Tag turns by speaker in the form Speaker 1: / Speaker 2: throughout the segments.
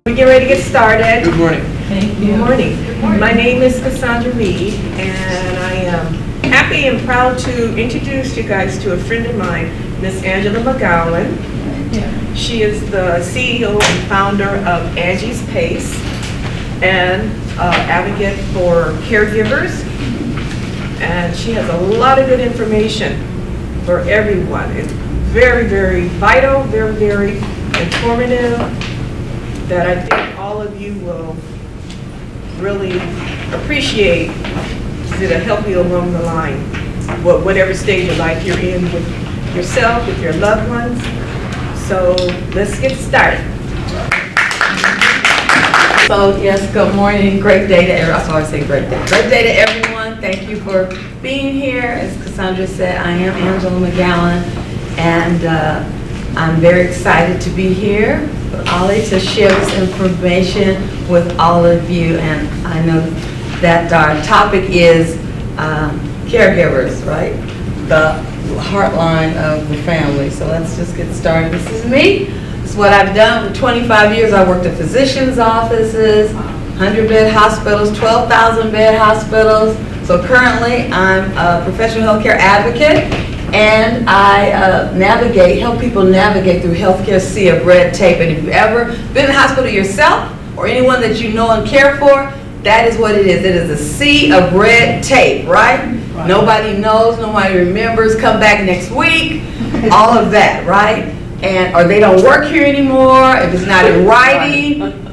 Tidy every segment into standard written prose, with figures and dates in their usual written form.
Speaker 1: We get ready to get started.
Speaker 2: Good morning.
Speaker 1: Thank you. Good morning. My name is Cassandra Reed, and I am happy and proud to introduce you guys to a friend of mine, Miss Angela McGowan. She is the CEO and founder of Angie's Pace and advocate for caregivers. And she has a lot of good information for everyone. It's very, very vital, very, very informative, that I think all of you will really appreciate to help you along the line, whatever stage of life you're in with yourself, with your loved ones. So let's get started.
Speaker 3: So yes, good morning, great day to everyone. I always say great day. Great day to everyone. Thank you for being here. As Cassandra said, I am Angela McGowan, and I'm very excited to be here with OLLI to share this information with all of you. And I know that our topic is caregivers, right? The heartline of the family. So let's just get started. This is me. This is what I've done for 25 years. I worked at physicians' offices, 100-bed hospitals, 12,000-bed hospitals. So currently, I'm a professional healthcare advocate, and I help people navigate through healthcare sea of red tape. And if you've ever been in the hospital yourself, or anyone that you know and care for, that is what it is. It is a sea of red tape, right? Nobody knows, nobody remembers, come back next week, all of that, right? Or they don't work here anymore, if it's not in writing,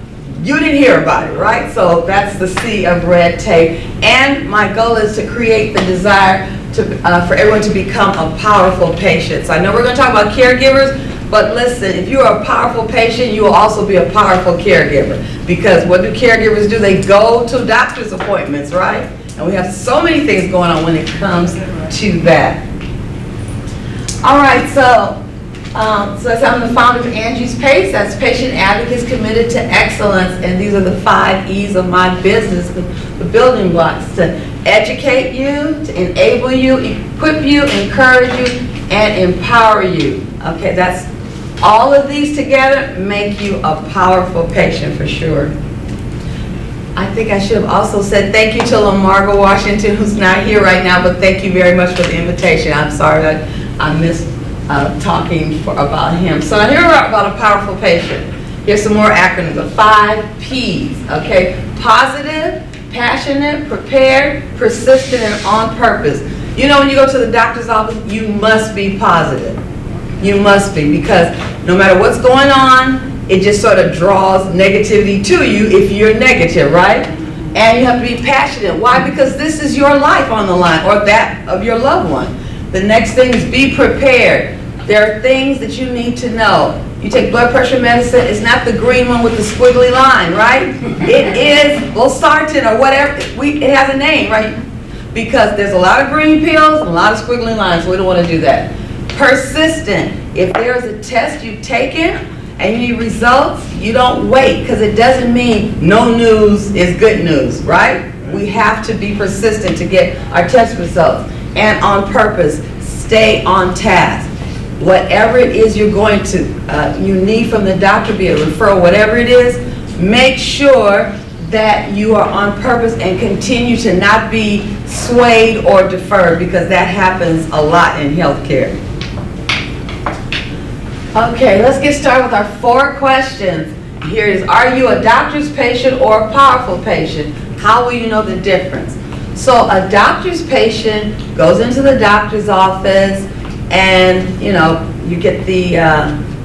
Speaker 3: you didn't hear about it, right? So that's the sea of red tape. And my goal is to create the desire for everyone to become a powerful patient. So I know we're going to talk about caregivers, but listen, if you are a powerful patient, you will also be a powerful caregiver. Because what do caregivers do? They go to doctor's appointments, right? And we have so many things going on when it comes to that. All right, so I'm the founder of Angie's Pace. That's Patient Advocates Committed to Excellence. And these are the 5 E's of my business, the building blocks: to educate you, to enable you, equip you, encourage you, and empower you. Okay, that's all of these together make you a powerful patient for sure. I think I should have also said thank you to Lamarga Washington, who's not here right now, but thank you very much for the invitation. I'm sorry that I missed talking about him. So here we're about a powerful patient. Here's some more acronyms, the 5 P's, okay? Positive, passionate, prepared, persistent, and on purpose. You know, when you go to the doctor's office, you must be positive. You must be, because no matter what's going on, it just sort of draws negativity to you if you're negative, right? And you have to be passionate. Why? Because this is your life on the line, or that of your loved one. The next thing is be prepared. There are things that you need to know. You take blood pressure medicine, it's not the green one with the squiggly line, right? It is losartan or whatever. It has a name, right? Because there's a lot of green pills and a lot of squiggly lines, so we don't want to do that. Persistent. If there's a test you've taken and you need results, you don't wait, because it doesn't mean no news is good news, right? We have to be persistent to get our test results. And on purpose, stay on task. Whatever it is you're going to, you need from the doctor, be a referral, whatever it is, make sure that you are on purpose and continue to not be swayed or deferred, because that happens a lot in healthcare. Okay, let's get started with our 4 questions. Here it is. Are you a doctor's patient or a powerful patient? How will you know the difference? So a doctor's patient goes into the doctor's office, and you know, you get the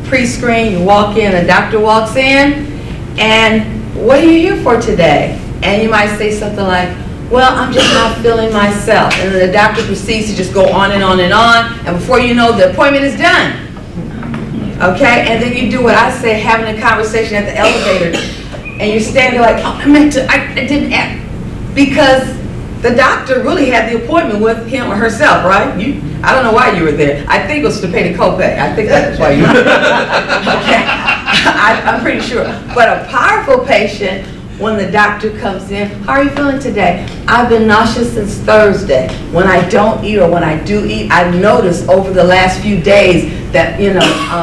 Speaker 3: pre-screen, you walk in, the doctor walks in, and what are you here for today? And you might say something like, well, I'm just not feeling myself. And then the doctor proceeds to just go on and on and on, and before you know, the appointment is done. Okay, and then you do what I say, having a conversation at the elevator, and you're standing there like, oh, I didn't ask, because the doctor really had the appointment with him or herself, right? I don't know why you were there. I think it was to pay the copay. I think that's why you were there. Okay, I'm pretty sure. But a powerful patient when the doctor comes in, how are you feeling today? I've been nauseous since Thursday. When I don't eat or when I do eat, I've noticed over the last few days that,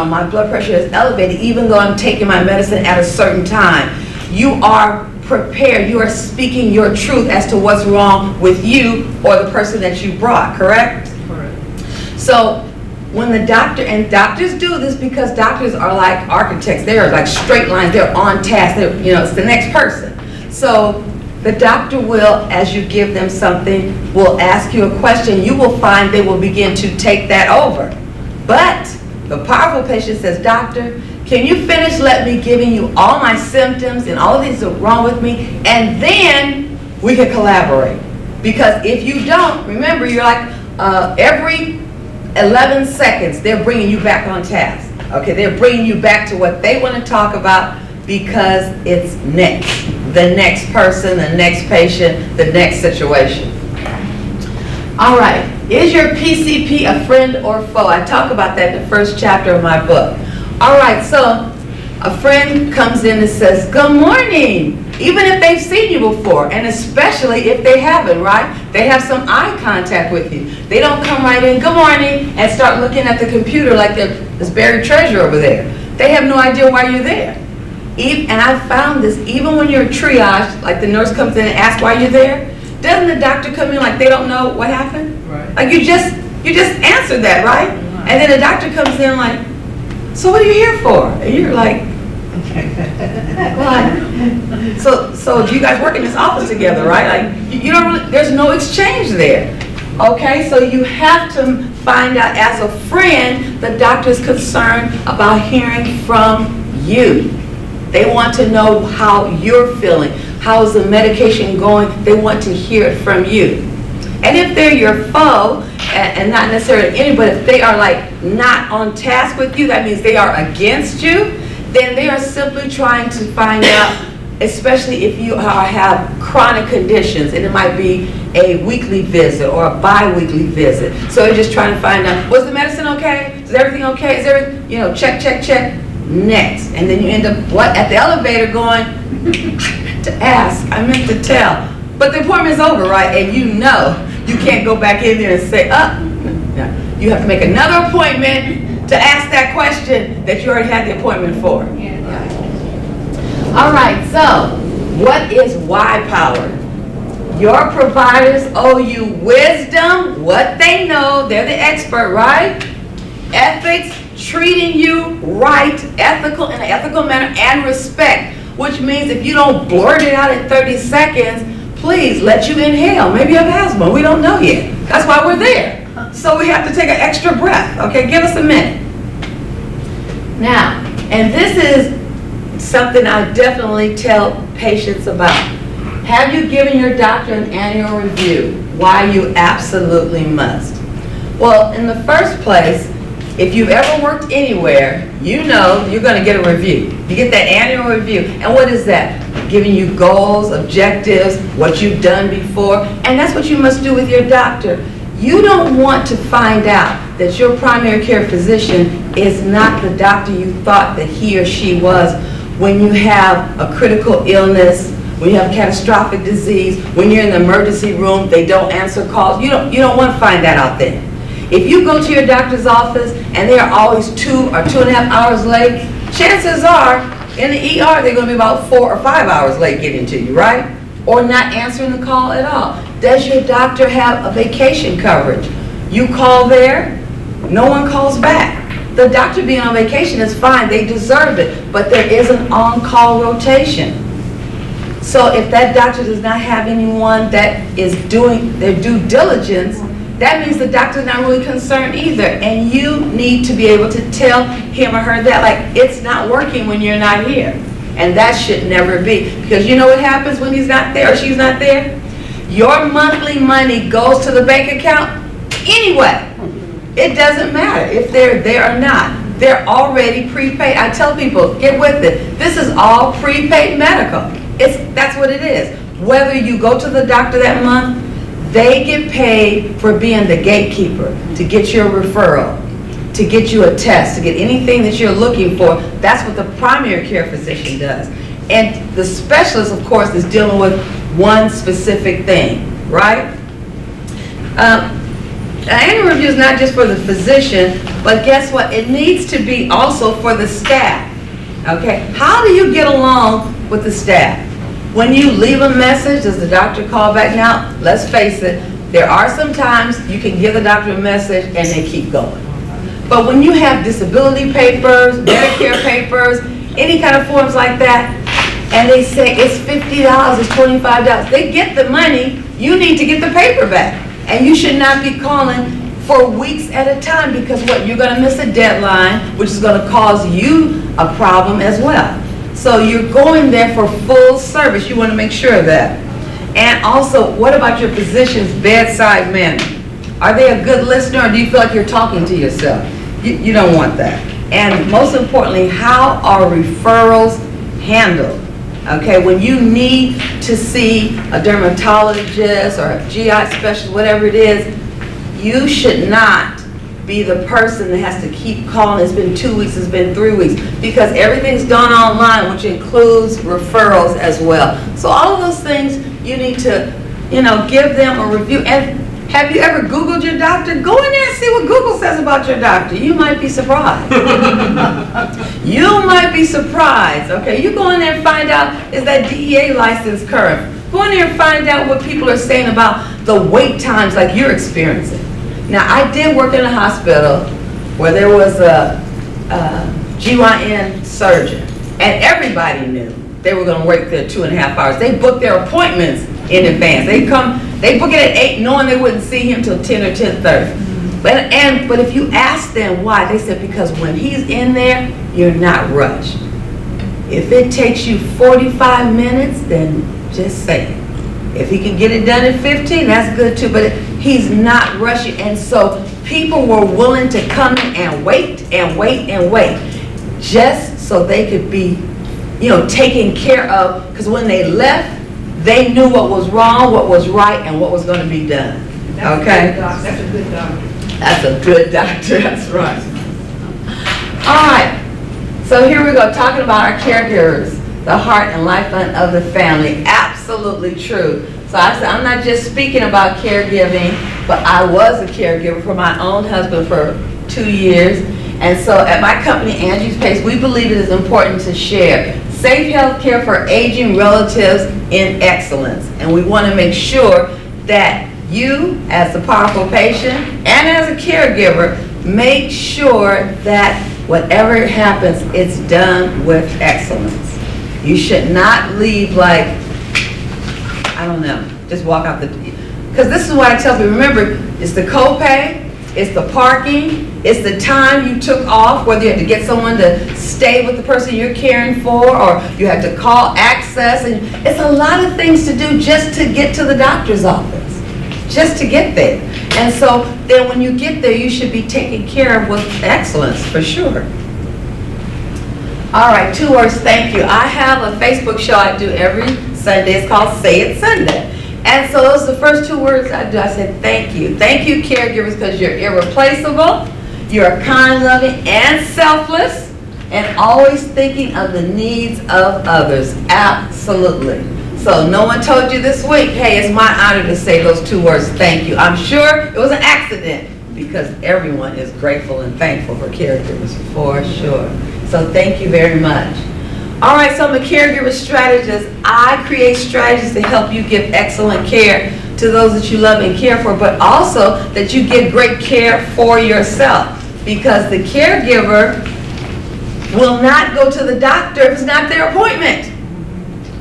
Speaker 3: my blood pressure is elevated even though I'm taking my medicine at a certain time. You are prepared. You are speaking your truth as to what's wrong with you or the person that you brought, correct?
Speaker 1: Correct.
Speaker 3: So when the doctor, and doctors do this because doctors are like architects, they're like straight lines, they're on task, it's the next person. So the doctor will, as you give them something, will ask you a question. You will find they will begin to take that over. But the powerful patient says, doctor, can you finish me giving you all my symptoms and all of these are wrong with me, and then we can collaborate. Because if you don't, remember, you're like every 11 seconds, they're bringing you back on task. Okay, they're bringing you back to what they want to talk about because it's next. The next person, the next patient, the next situation. All right, is your PCP a friend or foe? I talk about that in the first chapter of my book. All right, so a friend comes in and says, good morning, even if they've seen you before, and especially if they haven't, right? They have some eye contact with you. They don't come right in, good morning, and start looking at the computer like there's this buried treasure over there. They have no idea why you're there. And I found this, even when you're triaged, like the nurse comes in and asks why you're there, doesn't the doctor come in like they don't know what happened?
Speaker 1: Right.
Speaker 3: Like you just answered that, right? And then the doctor comes in like, so what are you here for? And you're like, well, so you guys work in this office together, right? Like you don't really, there's no exchange there. Okay, so you have to find out as a friend, the doctor's concerned about hearing from you. They want to know how you're feeling. How is the medication going? They want to hear it from you. And if they're your foe, and not necessarily anybody, if they are like not on task with you, that means they are against you, then they are simply trying to find out, especially if you have chronic conditions, and it might be a weekly visit or a bi-weekly visit. So they're just trying to find out, was the medicine okay? Is everything okay? Is everything, check, check, check, next. And then you end up, at the elevator going, to ask, I meant to tell. But the appointment's over, right? And you can't go back in there and say, no. You have to make another appointment to ask that question that you already had the appointment for.
Speaker 1: Yeah.
Speaker 3: All right, so what is why power? Your providers owe you wisdom, what they know, they're the expert, right? Ethics, treating you right, in an ethical manner, and respect, which means if you don't blurt it out in 30 seconds, please let you inhale. Maybe you have asthma, we don't know yet. That's why we're there. So we have to take an extra breath, okay? Give us a minute. Now, and this is something I definitely tell patients about. Have you given your doctor an annual review? Why you absolutely must. Well, in the first place, if you've ever worked anywhere, you know you're going to get a review. You get that annual review. And what is that? Giving you goals, objectives, what you've done before. And that's what you must do with your doctor. You don't want to find out that your primary care physician is not the doctor you thought that he or she was when you have a critical illness, when you have catastrophic disease, when you're in the emergency room, they don't answer calls. You don't want to find that out there. If you go to your doctor's office and they are always 2 or 2.5 hours late, chances are in the ER they're going to be about 4 or 5 hours late getting to you, right? Or not answering the call at all. Does your doctor have a vacation coverage? You call there, no one calls back. The doctor being on vacation is fine, they deserve it, but there is an on-call rotation. So if that doctor does not have anyone that is doing their due diligence, that means the doctor's not really concerned either. And you need to be able to tell him or her that, like, it's not working when you're not here. And that should never be. Because you know what happens when he's not there or she's not there? Your monthly money goes to the bank account anyway. It doesn't matter if they're there or not. They're already prepaid. I tell people, get with it. This is all prepaid medical. That's what it is. Whether you go to the doctor that month, they get paid for being the gatekeeper, to get your referral, to get you a test, to get anything that you're looking for. That's what the primary care physician does. And the specialist, of course, is dealing with one specific thing, right? An annual review is not just for the physician, but guess what? It needs to be also for the staff, okay? How do you get along with the staff? When you leave a message, does the doctor call back? Now, let's face it, there are some times you can give the doctor a message and they keep going. But when you have disability papers, Medicare papers, any kind of forms like that, and they say it's $50, it's $25, they get the money, you need to get the paper back. And you should not be calling for weeks at a time, because what, you're gonna miss a deadline, which is gonna cause you a problem as well. So you're going there for full service. You wanna make sure of that. And also, what about your physician's bedside manner? Are they a good listener, or do you feel like you're talking to yourself? You don't want that. And most importantly, how are referrals handled? Okay, when you need to see a dermatologist or a GI specialist, whatever it is, you should not be the person that has to keep calling. It's been 2 weeks, it's been 3 weeks, because everything's done online, which includes referrals as well. So all of those things, you need to, give them a review. And have you ever Googled your doctor? Go in there and see what Google says about your doctor. You might be surprised. You might be surprised, okay? You go in there and find out, is that DEA license current? Go in there and find out what people are saying about the wait times like you're experiencing. Now, I did work in a hospital where there was a GYN surgeon, and everybody knew they were going to wait there 2.5 hours. They booked their appointments in advance. They book it at 8 knowing they wouldn't see him till 10 or 10:30. But if you ask them why, they said because when he's in there, you're not rushed. If it takes you 45 minutes, then just say it. If he can get it done in 15, that's good too, but he's not rushing. And so people were willing to come in and wait and wait and wait, just so they could be, taken care of, because when they left, they knew what was wrong, what was right, and what was going to be done. Okay?
Speaker 1: That's a good doctor.
Speaker 3: That's a good doctor, that's right. All right, so here we go, talking about our caregivers, the heart and lifeline of the family. Absolutely true. So I said, I'm not just speaking about caregiving, but I was a caregiver for my own husband for 2 years. And so at my company, Angie's Pace, we believe it is important to share safe health care for aging relatives in excellence. And we want to make sure that you, as a powerful patient and as a caregiver, make sure that whatever happens, it's done with excellence. You should not leave like, I don't know, just walk out the, because this is what I tell people. Remember, it's the copay, it's the parking, it's the time you took off, whether you had to get someone to stay with the person you're caring for, or you had to call access, and it's a lot of things to do just to get to the doctor's office, just to get there. And so then when you get there, you should be taken care of with excellence, for sure. All right, 2 words, thank you. I have a Facebook show I do every Sunday. It's called Say It Sunday. And so those are the first 2 words I do. I said thank you. Thank you, caregivers, because you're irreplaceable, you're kind, loving, and selfless, and always thinking of the needs of others. Absolutely. So no one told you this week, hey, it's my honor to say those 2 words, thank you. I'm sure it was an accident, because everyone is grateful and thankful for caregivers, for sure. So thank you very much. All right, so I'm a caregiver strategist. I create strategies to help you give excellent care to those that you love and care for, but also that you give great care for yourself, because the caregiver will not go to the doctor if it's not their appointment.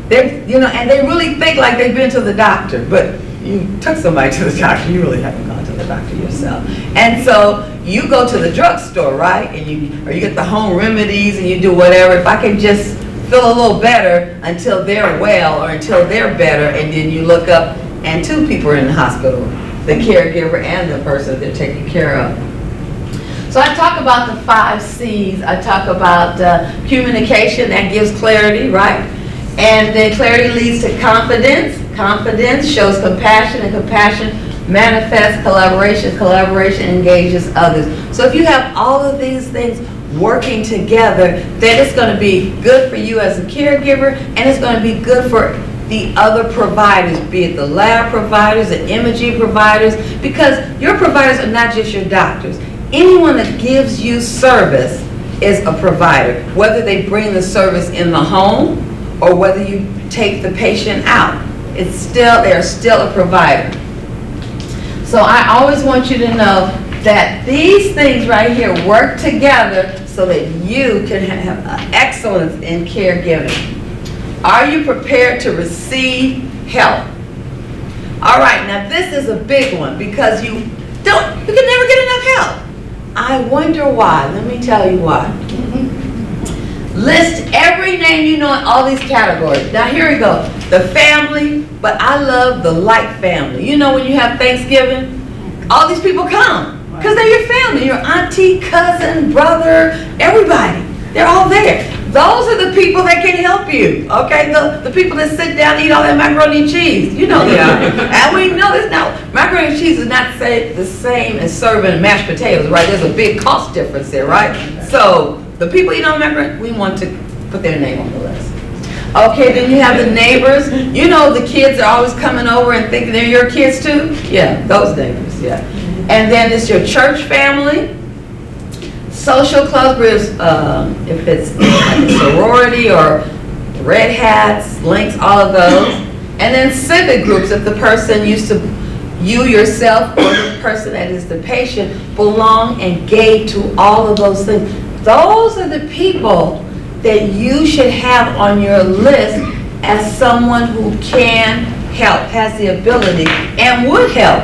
Speaker 3: And they really think like they've been to the doctor, but you took somebody to the doctor, you really haven't gone to the doctor yourself. And so you go to the drugstore, right? And you get the home remedies and you do whatever. If I can just feel a little better until they're well or until they're better, and then you look up and 2 people are in the hospital, the caregiver and the person they're taking care of. So I talk about the 5 C's. I talk about communication, that gives clarity, right? And then clarity leads to confidence. Confidence shows compassion, and compassion manifests collaboration. Collaboration engages others. So if you have all of these things working together, then it's going to be good for you as a caregiver, and it's going to be good for the other providers, be it the lab providers, the imaging providers, because your providers are not just your doctors. Anyone that gives you service is a provider, whether they bring the service in the home or whether you take the patient out. They're still a provider. So I always want you to know that these things right here work together so that you can have excellence in caregiving. Are you prepared to receive help? All right, now this is a big one because you can never get enough help. I wonder why. Let me tell you why. List every name you know in all these categories. Now here we go. The family, but I love the light family. You know when you have Thanksgiving, all these people come because they're your family, your auntie, cousin, brother, everybody. They're all there. Those are the people that can help you, okay? The people that sit down and eat all that macaroni and cheese. You know they are. And we know this now. Macaroni and cheese is not the same as serving mashed potatoes, right? There's a big cost difference there, right? So the people eat on macaroni, we want to put their name on the list. Okay, then you have the neighbors. You know the kids are always coming over and thinking they're your kids too? Yeah, those neighbors, yeah. And then it's your church family. Social club groups, if it's like a sorority or Red Hats, Links, all of those. And then civic groups, if the person you yourself or the person that is the patient belong and gave to all of those things. Those are the people that you should have on your list as someone who can help, has the ability, and would help.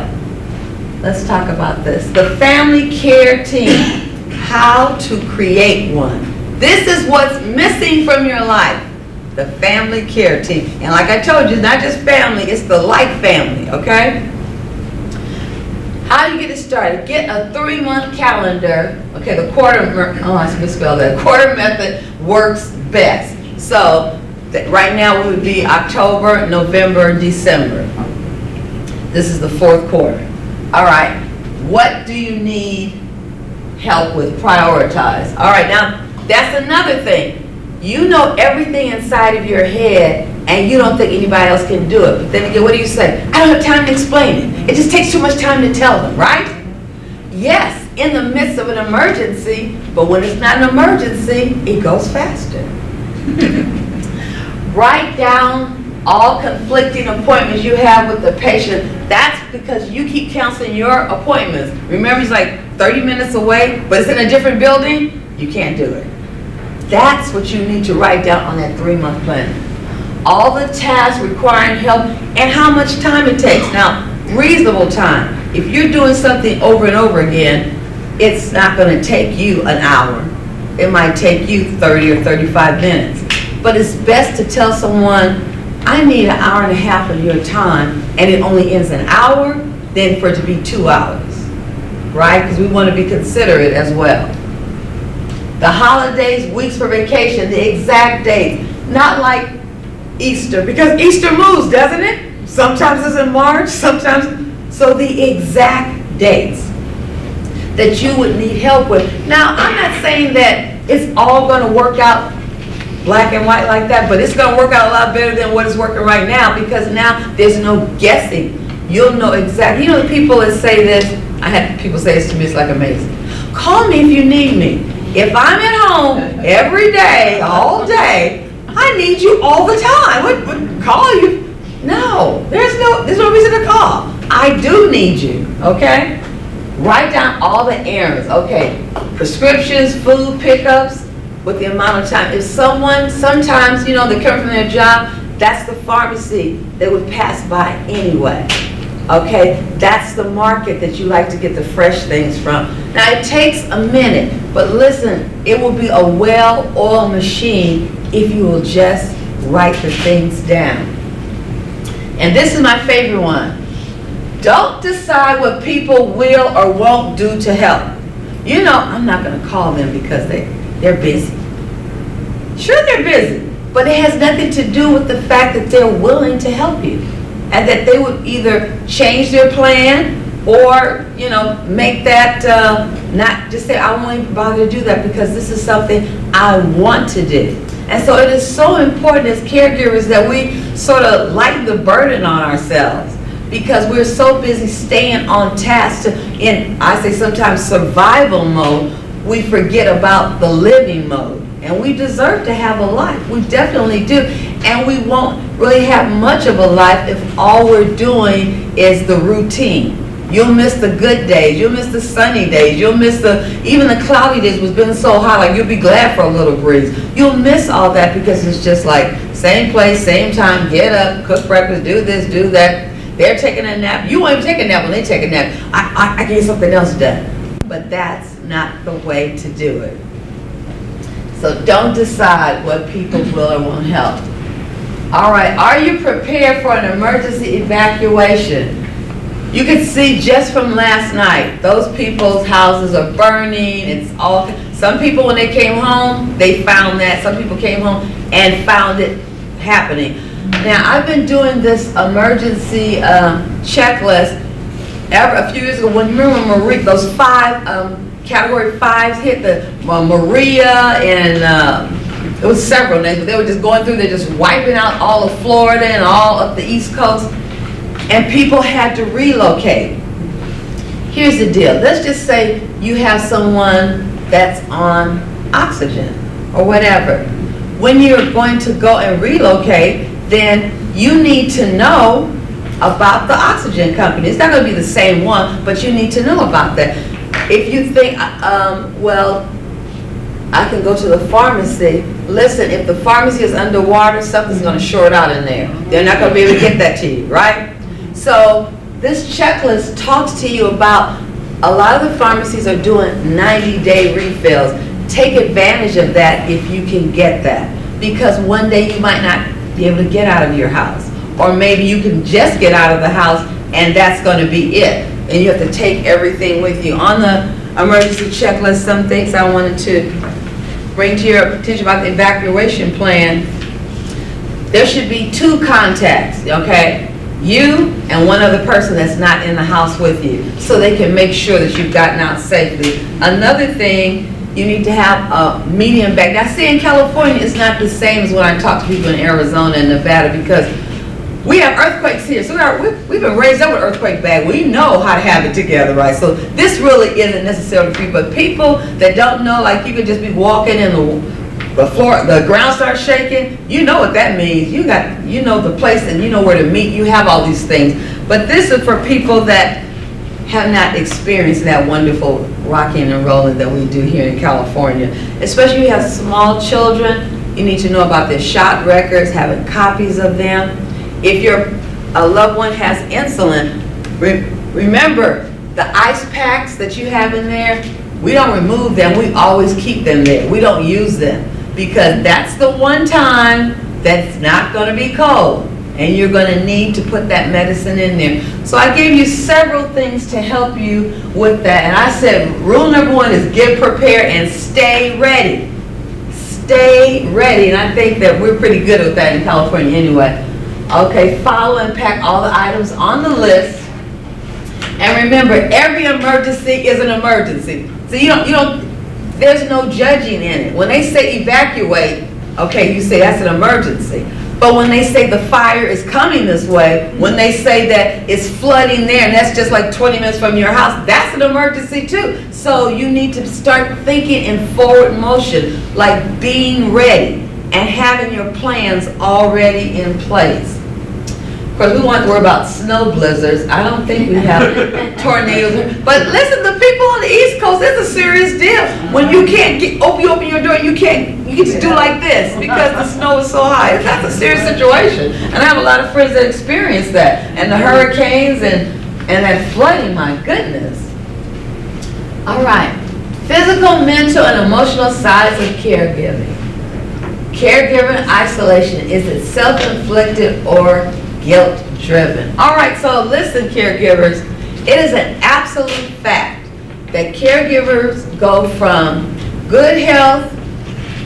Speaker 3: Let's talk about this. The family care team. How to create one. This is what's missing from your life. The family care team. And like I told you, not just family, it's the life family, okay? How do you get it started? Get a 3-month calendar. Okay, the quarter method works best. So right now it would be October, November, December. This is the 4th quarter. All right, what do you need help with? Prioritize. All right, now that's another thing. You know everything inside of your head and you don't think anybody else can do it. But then again, what do you say? I don't have time to explain it. It just takes too much time to tell them, right? Yes, in the midst of an emergency, but when it's not an emergency, it goes faster. Write down all conflicting appointments you have with the patient. That's because you keep canceling your appointments. Remember, it's like 30 minutes away, but it's in a different building. You can't do it. That's what you need to write down on that 3-month plan. All the tasks requiring help and how much time it takes. Now, reasonable time. If you're doing something over and over again, it's not going to take you an hour. It might take you 30 or 35 minutes. But it's best to tell someone, I need an hour and a half of your time, and it only ends an hour, than for it to be 2 hours, right? Because we want to be considerate as well. The holidays, weeks for vacation, the exact dates, not like Easter, because Easter moves, doesn't it? Sometimes it's in March, sometimes, so the exact dates that you would need help with. Now, I'm not saying that it's all going to work out black and white like that, but it's going to work out a lot better than what is working right now, because now there's no guessing. You'll know exactly. You know the people that say this, I had people say this to me, it's like amazing. Call me if you need me. If I'm at home every day, all day, I need you all the time. What call you? No, there's no reason to call. I do need you, okay? Write down all the errands, okay? Prescriptions, food pickups, with the amount of time. If someone, sometimes, you know, they come from their job, that's the pharmacy they would pass by anyway. Okay, that's the market that you like to get the fresh things from. Now it takes a minute, but listen, it will be a well-oiled machine if you will just write the things down. And this is my favorite one. Don't decide what people will or won't do to help. You know, I'm not going to call them because they're busy. Sure, they're busy, but it has nothing to do with the fact that they're willing to help you and that they would either change their plan or, you know, make that, not just say, I won't even bother to do that because this is something I want to do. And so it is so important as caregivers that we sort of lighten the burden on ourselves, because we're so busy staying on task in, I say sometimes, survival mode. We forget about the living mode. And we deserve to have a life. We definitely do. And we won't really have much of a life if all we're doing is the routine. You'll miss the good days. You'll miss the sunny days. You'll miss even the cloudy days was been so hot, like you'll be glad for a little breeze. You'll miss all that because it's just like same place, same time, get up, cook breakfast, do this, do that. They're taking a nap. You won't even take a nap when they take a nap. I can get something else done. But that's not the way to do it. So don't decide what people will or won't help. All right, are you prepared for an emergency evacuation? You can see just from last night, those people's houses are burning. It's all, some people when they came home, they found that. Some people came home and found it happening. Now, I've been doing this emergency checklist a few years ago. When you remember Maria, those 5 Category 5s hit, the Maria, and it was several names, but they were just going through, they're just wiping out all of Florida and all of the East Coast, and people had to relocate. Here's the deal. Let's just say you have someone that's on oxygen or whatever. When you're going to go and relocate, then you need to know about the oxygen company. It's not going to be the same one, but you need to know about that. If you think, well, I can go to the pharmacy. Listen, if the pharmacy is underwater, something's going to short out in there. They're not going to be able to get that to you, right? So this checklist talks to you about, a lot of the pharmacies are doing 90-day refills. Take advantage of that if you can get that, because one day you might not be able to get out of your house, or maybe you can just get out of the house and that's going to be it, and you have to take everything with you. On the emergency checklist, some things I wanted to bring to your attention about the evacuation plan. There should be 2 contacts, okay? You and one other person that's not in the house with you, so they can make sure that you've gotten out safely. Another thing, you need to have a medium bag. Now, see, in California, it's not the same as when I talk to people in Arizona and Nevada, because we have earthquakes here. So we've been raised up with earthquake bag. We know how to have it together, right? So this really isn't necessarily for you, but people that don't know, like you could just be walking and the floor, the ground starts shaking, you know what that means. You know the place and you know where to meet. You have all these things. But this is for people that have not experienced that wonderful rocking and rolling that we do here in California. Especially if you have small children, you need to know about their shot records, having copies of them. If a loved one has insulin, remember the ice packs that you have in there, we don't remove them, we always keep them there. We don't use them, because that's the one time that's not going to be cold, and you're going to need to put that medicine in there. So I gave you several things to help you with that, and I said rule number 1 is get prepared and stay ready. Stay ready, and I think that we're pretty good with that in California anyway. Okay, follow and pack all the items on the list. And remember, every emergency is an emergency. So there's no judging in it. When they say evacuate, okay, you say that's an emergency. But when they say the fire is coming this way, when they say that it's flooding there, and that's just like 20 minutes from your house, that's an emergency too. So you need to start thinking in forward motion, like being ready and having your plans already in place. Of course, we want to worry about snow blizzards. I don't think we have tornadoes. But listen, the people on the East Coast, it's a serious deal. When you can't you open your door, you can just do like this because the snow is so high. That's a serious situation. And I have a lot of friends that experience that. And the hurricanes and that flooding, my goodness. All right. Physical, mental, and emotional sides of caregiving. Caregiver isolation, is it self-inflicted or guilt-driven? All right, so listen, caregivers, it is an absolute fact that caregivers go from good health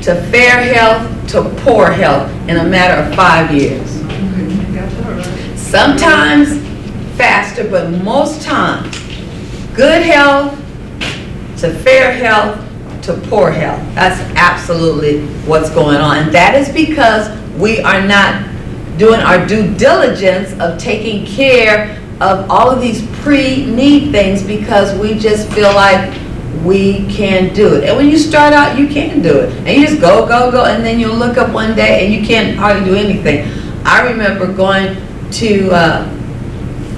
Speaker 3: to fair health to poor health in a matter of 5 years. Sometimes faster, but most times good health to fair health to poor health. That's absolutely what's going on. And that is because we are not doing our due diligence of taking care of all of these pre-need things because we just feel like we can do it. And when you start out, you can do it. And you just go, and then you look up one day and you can't hardly do anything. I remember going to,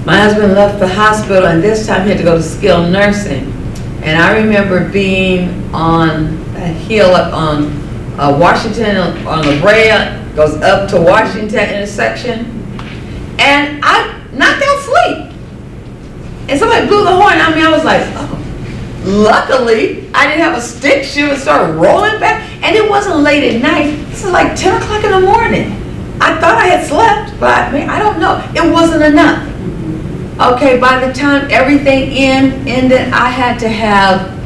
Speaker 3: my husband left the hospital, and this time he had to go to skilled nursing. And I remember being on a hill up on Washington, on La Brea, goes up to Washington intersection, and I knocked out sleep. And somebody blew the horn on me. I was like, oh. Luckily, I didn't have a stick shift and started rolling back. And it wasn't late at night. This is like 10 o'clock in the morning. I thought I had slept, but I don't know. It wasn't enough. Okay, by the time everything ended, I had to have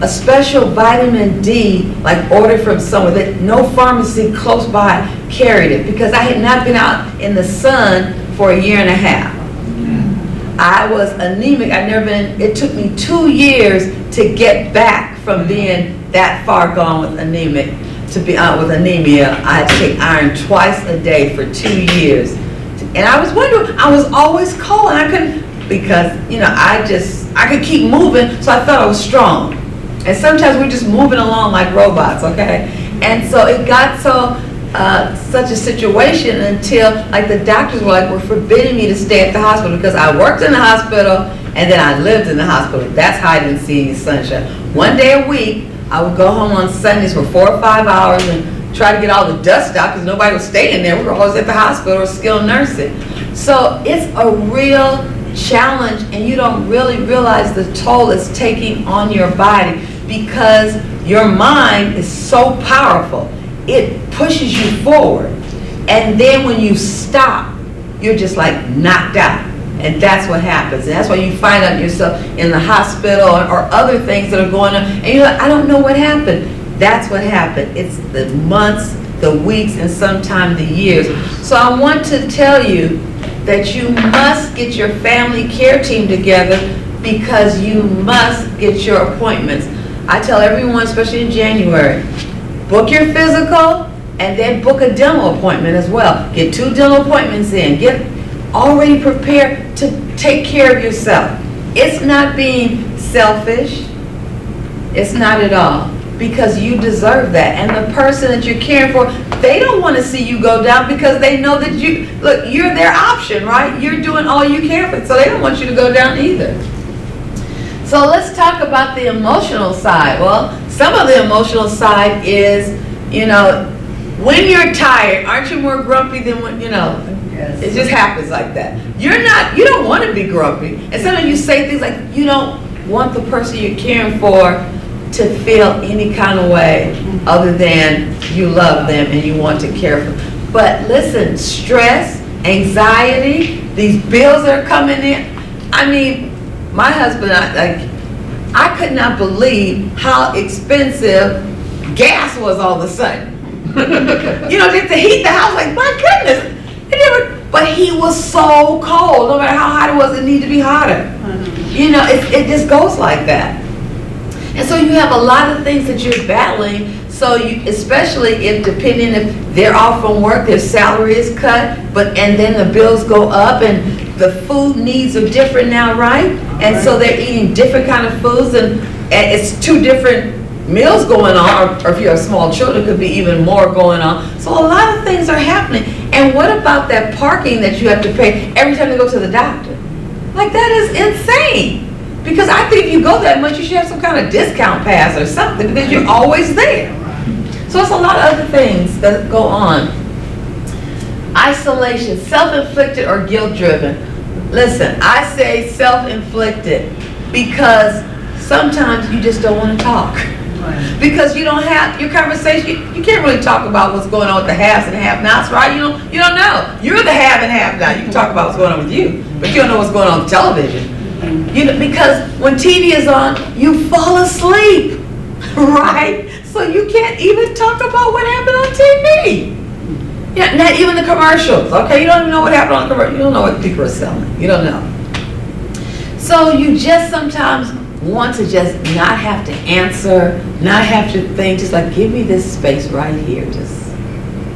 Speaker 3: a special vitamin D, like ordered from somewhere that no pharmacy close by carried it because I had not been out in the sun for a year and a half. I was anemic. It took me 2 years to get back from being that far gone with anemic to be out with anemia. I had to take iron twice a day for 2 years. And I was wondering, I was always cold and I couldn't, because, I could keep moving, so I thought I was strong. And sometimes we're just moving along like robots, okay? And so it got such a situation until, like, the doctors were forbidding me to stay at the hospital because I worked in the hospital and then I lived in the hospital. That's how I didn't see any sunshine. One day a week, I would go home on Sundays for 4 or 5 hours and try to get all the dust out because nobody was staying there. We were always at the hospital or skilled nursing. So it's a real challenge, and you don't really realize the toll it's taking on your body because your mind is so powerful. It pushes you forward. And then when you stop, you're just like knocked out. And that's what happens. And that's why you find out yourself in the hospital or other things that are going on. And you're like, I don't know what happened. That's what happened. It's the months, the weeks, and sometimes the years. So I want to tell you that you must get your family care team together because you must get your appointments. I tell everyone, especially in January, book your physical and then book a dental appointment as well. Get 2 dental appointments in. Get already prepared to take care of yourself. It's not being selfish. It's not at all. Because you deserve that. And the person that you're caring for, they don't want to see you go down because they know that you're their option, right? You're doing all you can for, so they don't want you to go down either. So let's talk about the emotional side. Well, some of the emotional side is, when you're tired, aren't you more grumpy than when, Yes. It just happens like that. You don't want to be grumpy. And sometimes you say things like, you don't want the person you're caring for to feel any kind of way other than you love them and you want to care for them. But listen, stress, anxiety, these bills that are coming in. I mean, my husband, I could not believe how expensive gas was all of a sudden. Just to heat the house, like, my goodness. But he was so cold. No matter how hot it was, it needed to be hotter. It just goes like that. And so you have a lot of things that you're battling. So especially if they're off from work, their salary is cut, and then the bills go up and the food needs are different now, right? And so they're eating different kind of foods and it's 2 different meals going on, or if you have small children, it could be even more going on. So a lot of things are happening. And what about that parking that you have to pay every time you go to the doctor? Like, that is insane. Because I think if you go that much, you should have some kind of discount pass or something because you're always there. So it's a lot of other things that go on. Isolation, self-inflicted or guilt-driven. Listen, I say self-inflicted because sometimes you just don't want to talk. Because you don't have your conversation, you can't really talk about what's going on with the haves and have-nots, right? You don't know. You're the have and have-not. You can talk about what's going on with you, but you don't know what's going on with television. Because when TV is on, you fall asleep, right? So you can't even talk about what happened on TV. Yeah, not even the commercials, okay? You don't even know what happened on the commercial. You don't know what people are selling. You don't know. So you just sometimes want to just not have to answer, not have to think, just like, give me this space right here, just,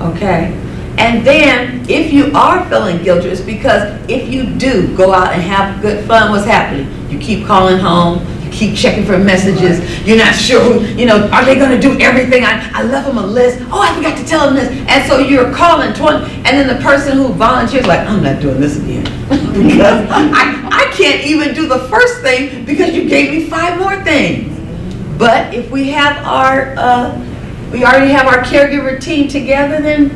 Speaker 3: okay? And then, if you are feeling guilty, it's because if you do go out and have good fun, what's happening? You keep calling home, you keep checking for messages, you're not sure who, are they gonna do everything? I left them a list, oh, I forgot to tell them this. And so you're calling 20, and then the person who volunteers like, I'm not doing this again. Because I can't even do the first thing because you gave me 5 more things. But if we have we already have our caregiver team together, then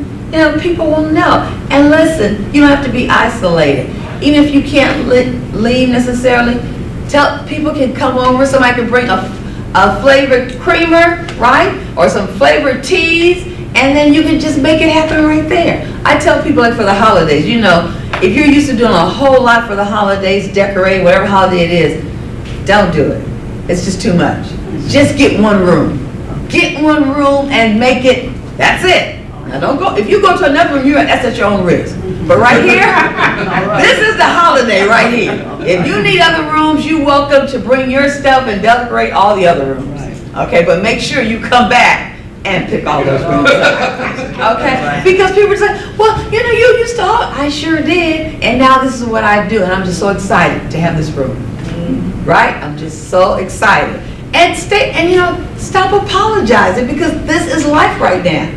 Speaker 3: people will know. And listen, you don't have to be isolated. Even if you can't leave necessarily, people can come over, somebody can bring a flavored creamer, right? Or some flavored teas, and then you can just make it happen right there. I tell people, like, for the holidays, if you're used to doing a whole lot for the holidays, decorating, whatever holiday it is, don't do it. It's just too much. Just get one room. Get one room and make it, that's it. Now don't go, if you go to another room, that's at your own risk. But right here, this is the holiday right here. If you need other rooms, you're welcome to bring your stuff and decorate all the other rooms. Okay, but make sure you come back and pick all those rooms up. Okay? Because people say, well, you used to, I sure did, and now this is what I do, and I'm just so excited to have this room. Right? I'm just so excited. And stop apologizing, because this is life right now.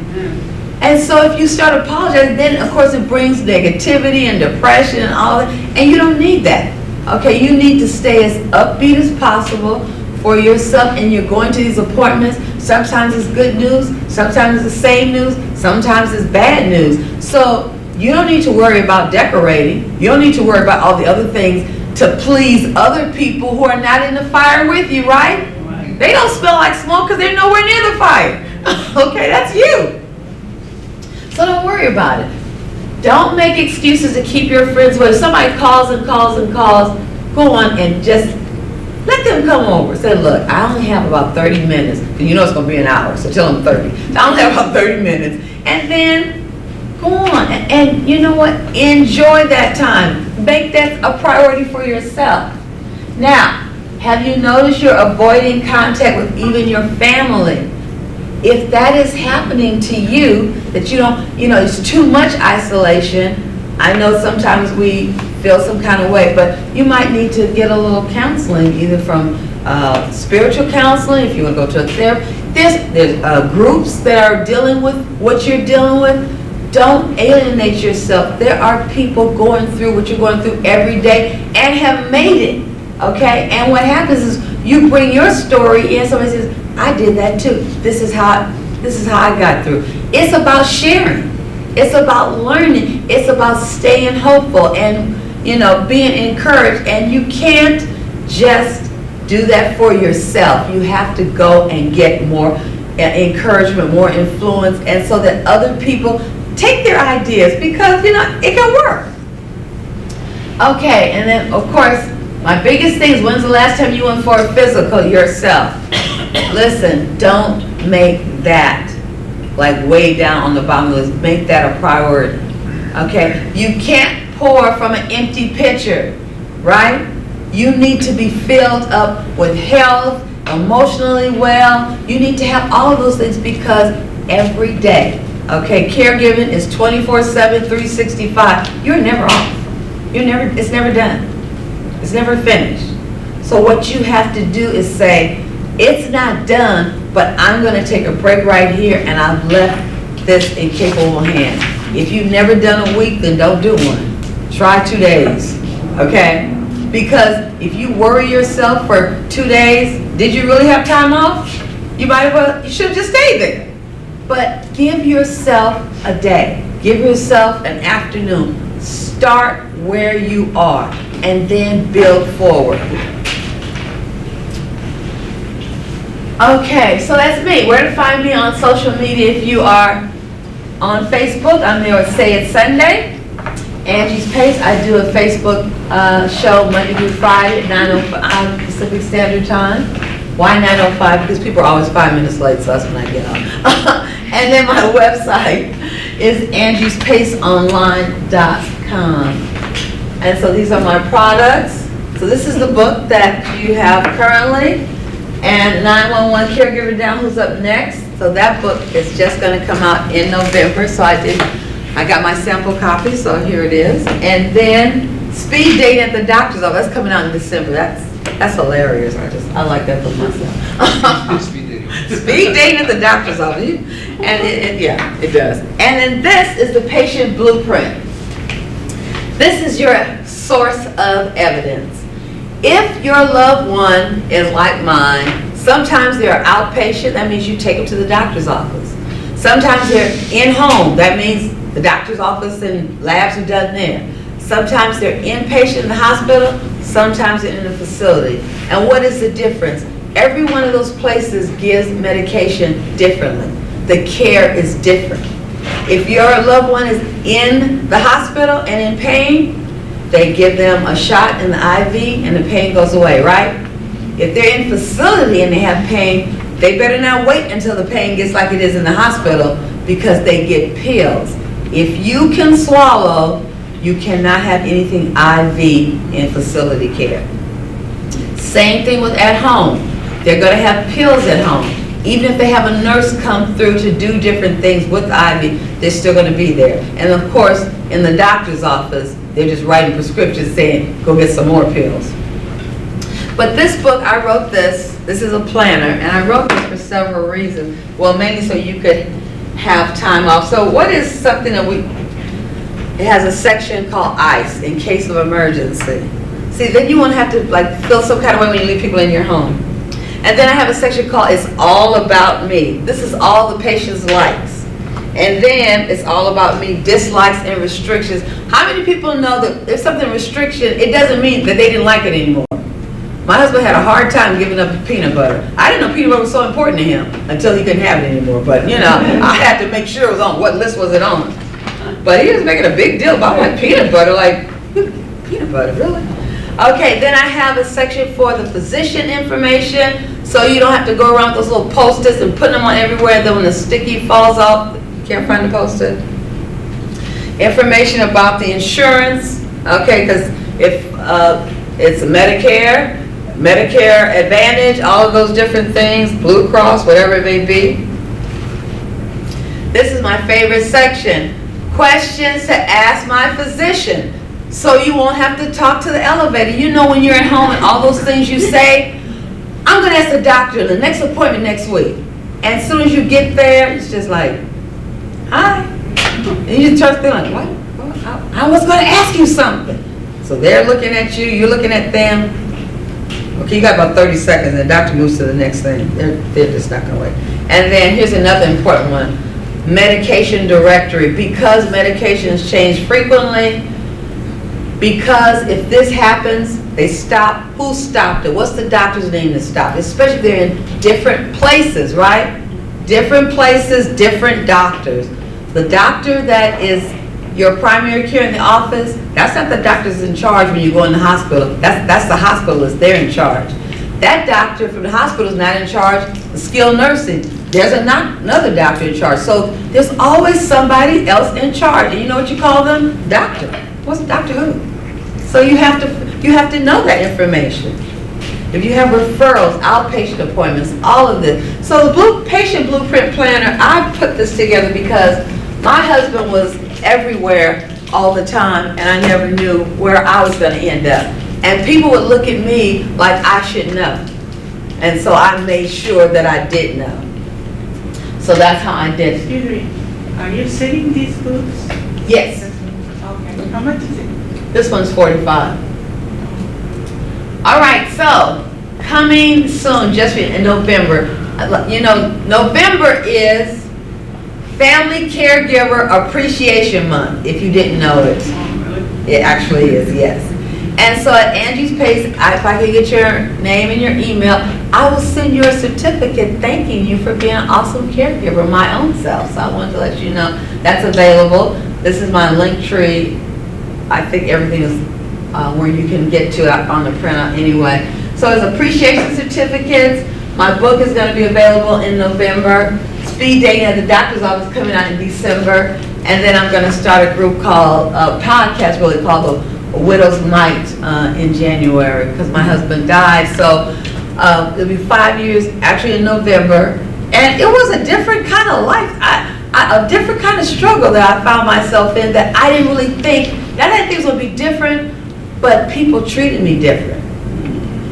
Speaker 3: And so if you start apologizing, then of course it brings negativity and depression and all that, and you don't need that. Okay, you need to stay as upbeat as possible for yourself, and you're going to these appointments. Sometimes it's good news, sometimes it's the same news, sometimes it's bad news. So you don't need to worry about decorating. You don't need to worry about all the other things to please other people who are not in the fire with you, right? They don't smell like smoke because they're nowhere near the fire. Okay, that's you. So don't worry about it. Don't make excuses to keep your friends away. If somebody calls and calls and calls, go on and just let them come over. Say, look, I only have about 30 minutes. And it's going to be an hour, so tell them 30. So I only have about 30 minutes. And then go on. And you know what? Enjoy that time. Make that a priority for yourself. Now, have you noticed you're avoiding contact with even your family? If that is happening to you, that you don't, it's too much isolation. I know sometimes we feel some kind of way, but you might need to get a little counseling, either from spiritual counseling, if you want to go to a therapist. There's groups that are dealing with what you're dealing with. Don't alienate yourself. There are people going through what you're going through every day and have made it. Okay? And what happens is you bring your story in, somebody says, I did that too. This is how I got through. It's about sharing. It's about learning. It's about staying hopeful and being encouraged. And you can't just do that for yourself. You have to go and get more encouragement, more influence, and so that other people take their ideas, because it can work. Okay, and then of course my biggest thing is, when's the last time you went for a physical yourself? Listen, don't make that like way down on the bottom of the list. Make that a priority. Okay? You can't pour from an empty pitcher, right? You need to be filled up with health, emotionally well. You need to have all of those things, because every day, okay, caregiving is 24/7, 365. You're never off. It's never done. It's never finished. So what you have to do is say, it's not done, but I'm going to take a break right here, and I've left this in capable hands. If you've never done a week, then don't do one. Try 2 days, okay? Because if you worry yourself for 2 days, did you really have time off? You should have just stayed there. But give yourself a day. Give yourself an afternoon. Start where you are and then build forward. Okay, so that's me. Where to find me on social media? If you are on Facebook, I'm there with Say It Sunday. Angie's Pace, I do a Facebook show Monday through Friday at 9:05 Pacific Standard Time. Why 9:05? Because people are always 5 minutes late, so that's when I get on. And then my website is angiespaceonline.com. And so these are my products. So this is the book that you have currently, and 911 Caregiver Down, who's up next. So that book is just going to come out in November. So I got my sample copy, so here it is. And then Speed Dating at the Doctor's Office, that's coming out in December. That's hilarious. I like that book myself. Speed Dating at the Doctor's Office. And yeah, it does. And then this is the Patient Blueprint. This is your source of evidence. If your loved one is like mine, sometimes they're outpatient, that means you take them to the doctor's office. Sometimes they're in-home, that means the doctor's office and labs are done there. Sometimes they're inpatient in the hospital, sometimes they're in the facility. And what is the difference? Every one of those places gives medication differently. The care is different. If your loved one is in the hospital and in pain, they give them a shot in the IV and the pain goes away, right? If they're in facility and they have pain, they better not wait until the pain gets like it is in the hospital, because they get pills. If you can swallow, you cannot have anything IV in facility care. Same thing with at home. They're going to have pills at home. Even if they have a nurse come through to do different things with IV, they're still going to be there. And of course, in the doctor's office, they're just writing prescriptions saying, go get some more pills. But this book, I wrote this is a planner, and I wrote this for several reasons. Well, mainly so you could have time off. So what is something that it has a section called ICE, in case of emergency. See, then you won't have to like feel some kind of way when you leave people in your home. And then I have a section called It's All About Me. This is all the patient's likes. And then it's all about me, dislikes and restrictions. How many people know that if something restriction, it doesn't mean that they didn't like it anymore? My husband had a hard time giving up peanut butter. I didn't know peanut butter was so important to him until he couldn't have it anymore. But you know, I had to make sure it was on, what list was it on? But he was making a big deal about like peanut butter, like, peanut butter, really? Okay, then I have a section for the physician information, so you don't have to go around with those little post-its and putting them on everywhere. Then when the sticky falls off, you can't find the post-it. Information about the insurance, okay, because if it's Medicare, Medicare Advantage, all of those different things, Blue Cross, whatever it may be. This is my favorite section. Questions to ask my physician. So you won't have to talk to the elevator. You know, when you're at home and all those things you say, I'm going to ask the doctor the next appointment next week. And as soon as you get there, it's just like, hi. And you just start feeling like, what? I was going to ask you something. So they're looking at you, you're looking at them. Okay, you got about 30 seconds and the doctor moves to the next thing. They're just not going to wait. And then here's another important one. Medication directory. Because medications change frequently, because if this happens, they stop. Who stopped it? What's the doctor's name that stopped it? Especially if they're in different places, right? Different places, different doctors. The doctor that is your primary care in the office, that's not the doctor's in charge when you go in the hospital. That's the hospitalist. They're in charge. That doctor from the hospital is not in charge. The skilled nursing, there's another doctor in charge. So there's always somebody else in charge. And you know what you call them? Doctor. What's Doctor Who? So you have to know that information. If you have referrals, outpatient appointments, all of this. So the patient blueprint planner, I put this together because my husband was everywhere all the time, and I never knew where I was going to end up. And people would look at me like I should know. And so I made sure that I did know. So that's how I did it.
Speaker 2: Excuse me, are you selling these books?
Speaker 3: Yes.
Speaker 2: Okay, how much is it?
Speaker 3: This one's $45. All right, so coming soon, just in November. You know, November is Family Caregiver Appreciation Month, if you didn't know it. It actually is, yes. And so at Angie's Pace, if I can get your name and your email, I will send you a certificate thanking you for being an awesome caregiver, my own self. So I wanted to let you know that's available. This is my link tree. I think everything is where you can get to on the printout anyway. So it's appreciation certificates. My book is going to be available in November. Speed dating at the doctor's office coming out in December. And then I'm going to start a group called, podcast really called the a widow's mite in January because my husband died. So it'll be 5 years actually in November. And it was a different kind of life, a different kind of struggle that I found myself in that I didn't really think, I didn't think it would be different, but people treated me different.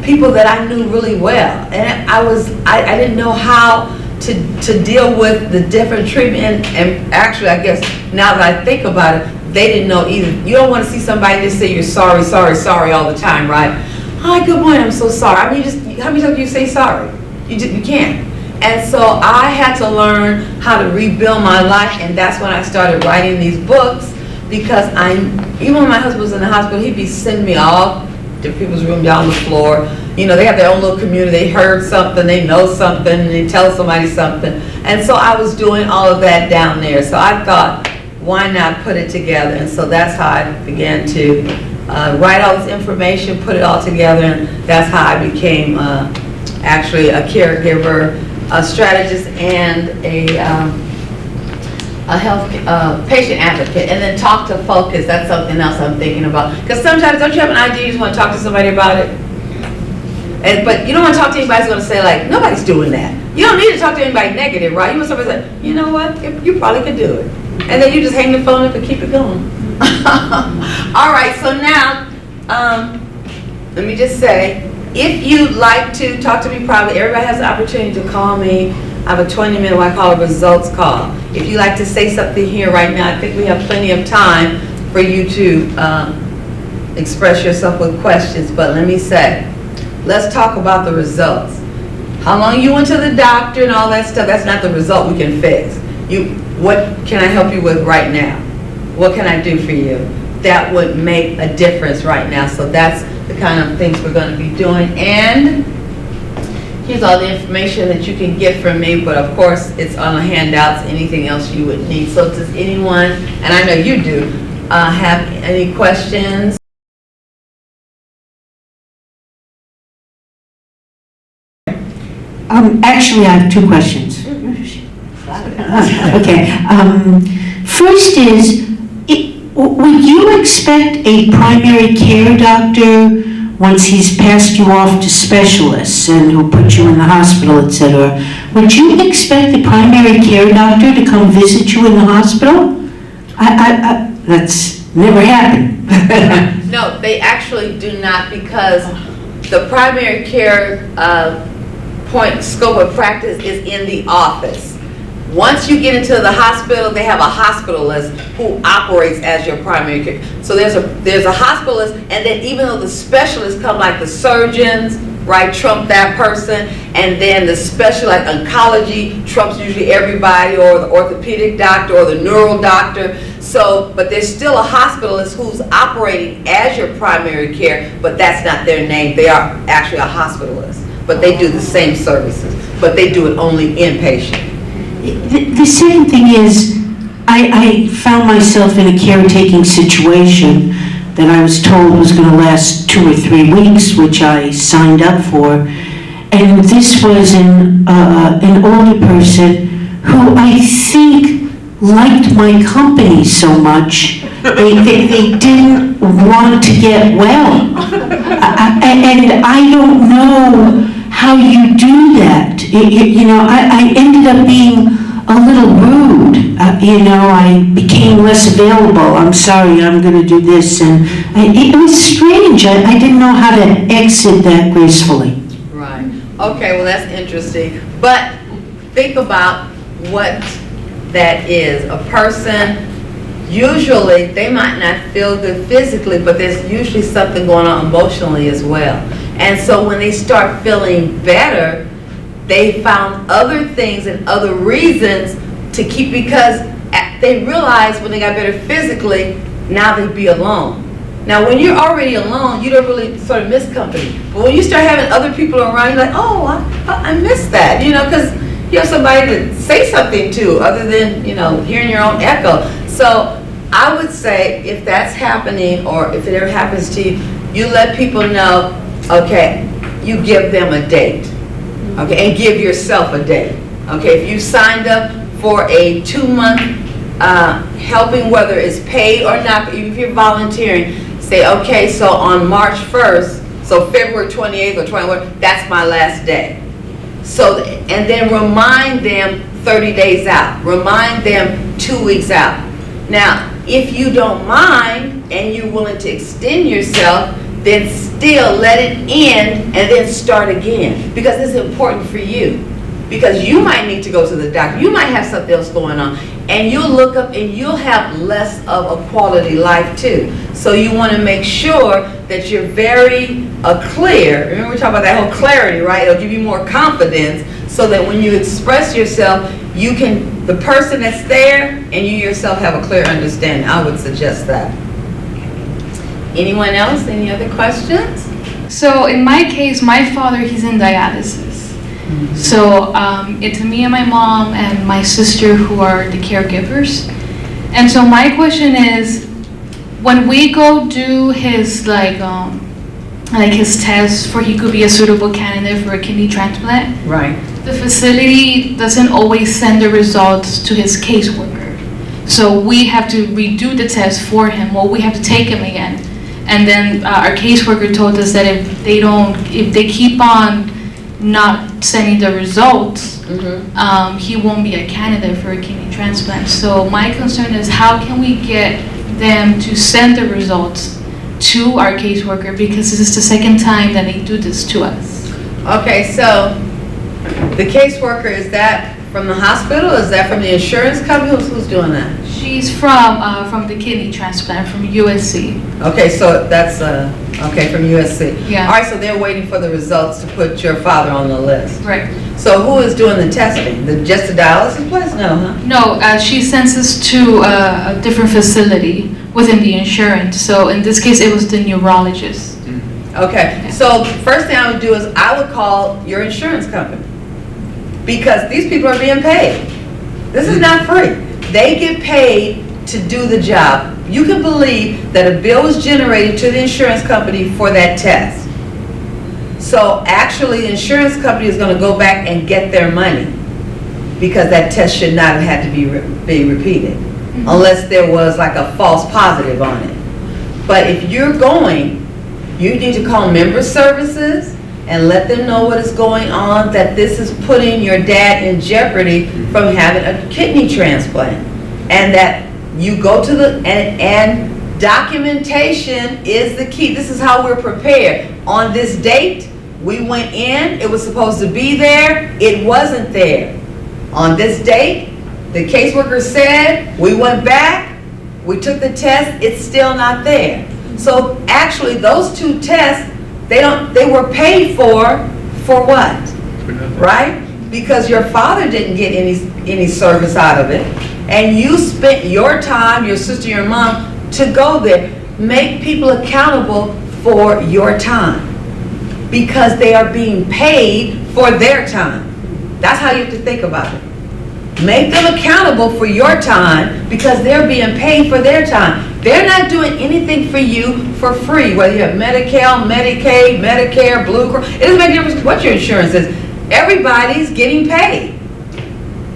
Speaker 3: People that I knew really well. And I didn't know how to deal with the different treatment. And actually, I guess now that I think about it, they didn't know either. You don't want to see somebody just say you're sorry, sorry, sorry all the time, right? Hi, good morning, I'm so sorry. I mean, how many times do you say sorry? You can't. And so I had to learn how to rebuild my life, and that's when I started writing these books, because even when my husband was in the hospital, he'd be sending me off to people's room down the floor. You know, they have their own little community. They heard something, they know something, and they tell somebody something. And so I was doing all of that down there. So I thought, why not put it together? And so that's how I began to write all this information, put it all together, and that's how I became actually a caregiver, a strategist, and a health patient advocate. And then talk to focus, that's something else I'm thinking about. Because sometimes, don't you have an idea, you just want to talk to somebody about it? But you don't want to talk to anybody who's going to say, like, nobody's doing that. You don't need to talk to anybody negative, right? You want somebody to say, you know what, you probably could do it. And then you just hang the phone up and keep it going. All right, so now, let me just say, if you'd like to talk to me privately, everybody has the opportunity to call me. I have a 20-minute, what I call a results call. If you'd like to say something here right now, I think we have plenty of time for you to express yourself with questions. But let me say, let's talk about the results. How long you went to the doctor and all that stuff, that's not the result we can fix. What can I help you with right now? What can I do for you? That would make a difference right now. So that's the kind of things we're going to be doing. And here's all the information that you can get from me, but of course it's on the handouts, anything else you would need. So does anyone, and I know you do, have any questions?
Speaker 4: Actually, I have two questions. Okay. First is, would you expect a primary care doctor, once he's passed you off to specialists and who'll put you in the hospital, etc., would you expect the primary care doctor to come visit you in the hospital? That's never happened.
Speaker 3: No, they actually do not, because the primary care scope of practice is in the office. Once you get into the hospital, they have a hospitalist who operates as your primary care. So there's a hospitalist, and then even though the specialists come, like the surgeons, right, trump that person, and then the specialist, like oncology, trumps usually everybody, or the orthopedic doctor, or the neural doctor. So, but there's still a hospitalist who's operating as your primary care, but that's not their name. They are actually a hospitalist, but they do the same services, but they do it only inpatient.
Speaker 4: The second thing is, I found myself in a caretaking situation that I was told was going to last 2 or 3 weeks, which I signed up for. And this was an older person who I think liked my company so much, they didn't want to get well. And I don't know how you do that. I ended up being a little rude. I became less available. I'm sorry, I'm going to do this. And it was strange. I didn't know how to exit that gracefully.
Speaker 3: Right. Okay, well, that's interesting. But think about what that is. A person, usually, they might not feel good physically, but there's usually something going on emotionally as well. And so when they start feeling better, they found other things and other reasons to keep, because they realize when they got better physically, now they'd be alone. Now when you're already alone, you don't really sort of miss company. But when you start having other people around, you're like, oh, I miss that, because you have somebody to say something to other than, hearing your own echo. So I would say if that's happening, or if it ever happens to you, you let people know, okay, you give them a date, okay, and give yourself a date, okay. If you signed up for a 2-month helping, whether it's paid or not, even if you're volunteering, say, okay, so on March 1st, so February 28th or 21st, that's my last day. So, and then remind them 30 days out. Remind them 2 weeks out. Now, if you don't mind and you're willing to extend yourself, then still let it end and then start again. Because it's important for you. Because you might need to go to the doctor. You might have something else going on. And you'll look up and you'll have less of a quality life too. So you want to make sure that you're very clear. Remember we talked about that whole clarity, right? It'll give you more confidence so that when you express yourself, you can, the person that's there and you yourself have a clear understanding. I would suggest that. Anyone else? Any other questions?
Speaker 5: So in my case, my father, he's in dialysis. So it's me and my mom and my sister who are the caregivers. And so my question is, when we go do his his test for he could be a suitable candidate for a kidney transplant,
Speaker 3: Right.
Speaker 5: the facility doesn't always send the results to his caseworker. So we have to redo the test for him, or we have to take him again. And then our caseworker told us that if they keep on not sending the results, he won't be a candidate for a kidney transplant. So my concern is, how can we get them to send the results to our caseworker, because this is the second time that they do this to us.
Speaker 3: Okay, so the caseworker, is that from the hospital? Is that from the insurance company? Who's doing that?
Speaker 5: She's from the kidney transplant from USC.
Speaker 3: Okay, so that's okay, from USC.
Speaker 5: Yeah.
Speaker 3: All right, so they're waiting for the results to put your father on the list.
Speaker 5: Right.
Speaker 3: So who is doing the testing? Just the dialysis place? No, huh?
Speaker 5: No, she sends us to a different facility within the insurance. So in this case, it was the neurologist.
Speaker 3: Okay, so first thing I would do is I would call your insurance company, because these people are being paid. This is not free. They get paid to do the job. You can believe that a bill was generated to the insurance company for that test. So actually, the insurance company is going to go back and get their money, because that test should not have had to be repeated, unless there was like a false positive on it. But if you're going, you need to call member services and let them know what is going on, that this is putting your dad in jeopardy from having a kidney transplant. And that you go to the, and documentation is the key. This is how we're prepared. On this date, we went in, it was supposed to be there, it wasn't there. On this date, the caseworker said, we went back, we took the test, it's still not there. So actually, those two tests, they were paid for what? Right? Because your father didn't get any service out of it, and you spent your time, your sister, your mom, to go there. Make people accountable for your time, because they are being paid for their time. That's how you have to think about it. Make them accountable for your time, because they're being paid for their time. They're not doing anything for you for free, whether you have Medi-Cal, Medicaid, Medicare, Blue Cross. It doesn't make a difference what your insurance is. Everybody's getting paid.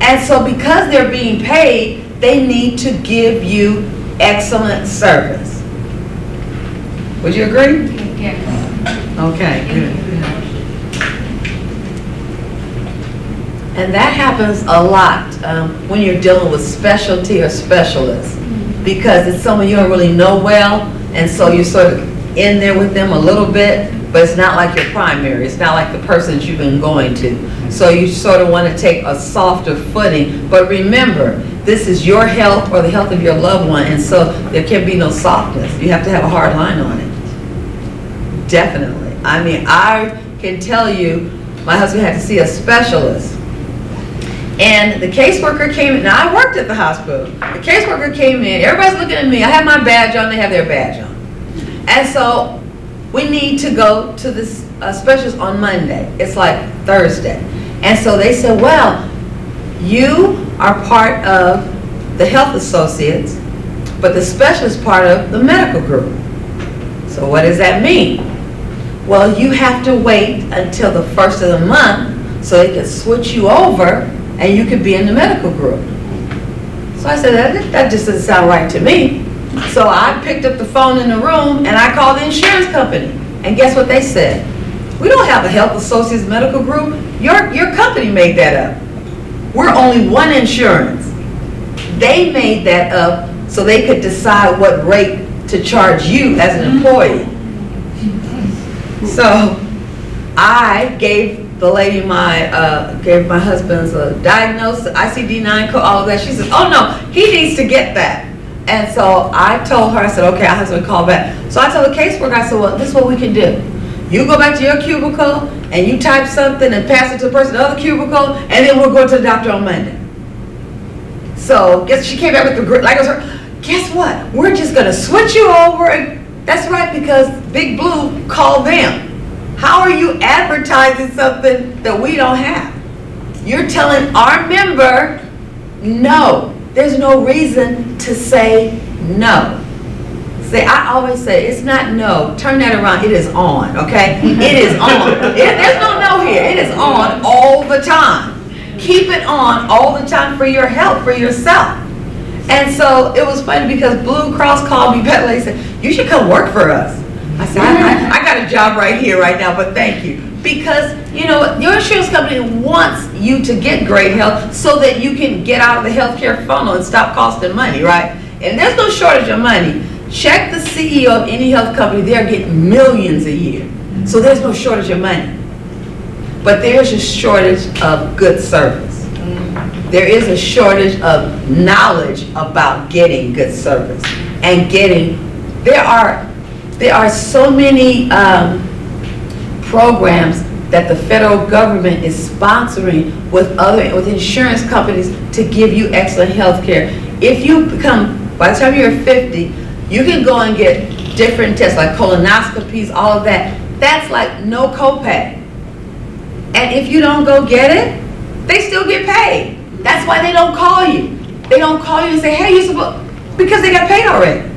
Speaker 3: And so because they're being paid, they need to give you excellent service. Would you agree?
Speaker 5: Yes.
Speaker 3: Okay, good. And that happens a lot when you're dealing with specialty or specialists, because it's someone you don't really know well, and so you're sort of in there with them a little bit, but it's not like your primary. It's not like the person that you've been going to. So you sort of want to take a softer footing. But remember, this is your health or the health of your loved one, and so there can be no softness. You have to have a hard line on it. Definitely. I mean, I can tell you, my husband had to see a specialist. And the caseworker came in. Now, I worked at the hospital. The caseworker came in. Everybody's looking at me. I have my badge on. They have their badge on. And so we need to go to this specialist on Monday. It's like Thursday. And so they said, well, you are part of the health associates, but the specialist part of the medical group. So what does that mean? Well, you have to wait until the first of the month so they can switch you over and you could be in the medical group. So I said, that just doesn't sound right to me. So I picked up the phone in the room and I called the insurance company. And guess what they said? We don't have a Health Associates medical group. Your company made that up. We're only one insurance. They made that up so they could decide what rate to charge you as an employee. So I gave the lady gave my husband's diagnosis, ICD-9 code, all of that. She said, oh no, he needs to get that. And so I told her, I said, okay, I have to call back. So I told the caseworker, I said, well, this is what we can do. You go back to your cubicle and you type something and pass it to the person in the other cubicle, and then we'll go to the doctor on Monday. So guess she came back with the like I was her. Guess what? We're just gonna switch you over. And that's right, because Big Blue called them. How are you advertising something that we don't have? You're telling our member no. There's no reason to say no. See, I always say, it's not no. Turn that around. It is on, okay? It is on. There's no no here. It is on all the time. Keep it on all the time for your health, for yourself. And so it was funny because Blue Cross called me back and said, you should come work for us. I said, I got a job right here, right now, but thank you. Because, you know, your insurance company wants you to get great health so that you can get out of the healthcare funnel and stop costing money, right? And there's no shortage of money. Check the CEO of any health company, they're getting millions a year. So there's no shortage of money. But there's a shortage of good service. There is a shortage of knowledge about getting good service. And there are so many programs that the federal government is sponsoring with insurance companies to give you excellent health care. If you by the time you're 50, you can go and get different tests like colonoscopies, all of that. That's like no copay. And if you don't go get it, they still get paid. That's why they don't call you. They don't call you and say, hey, because they got paid already.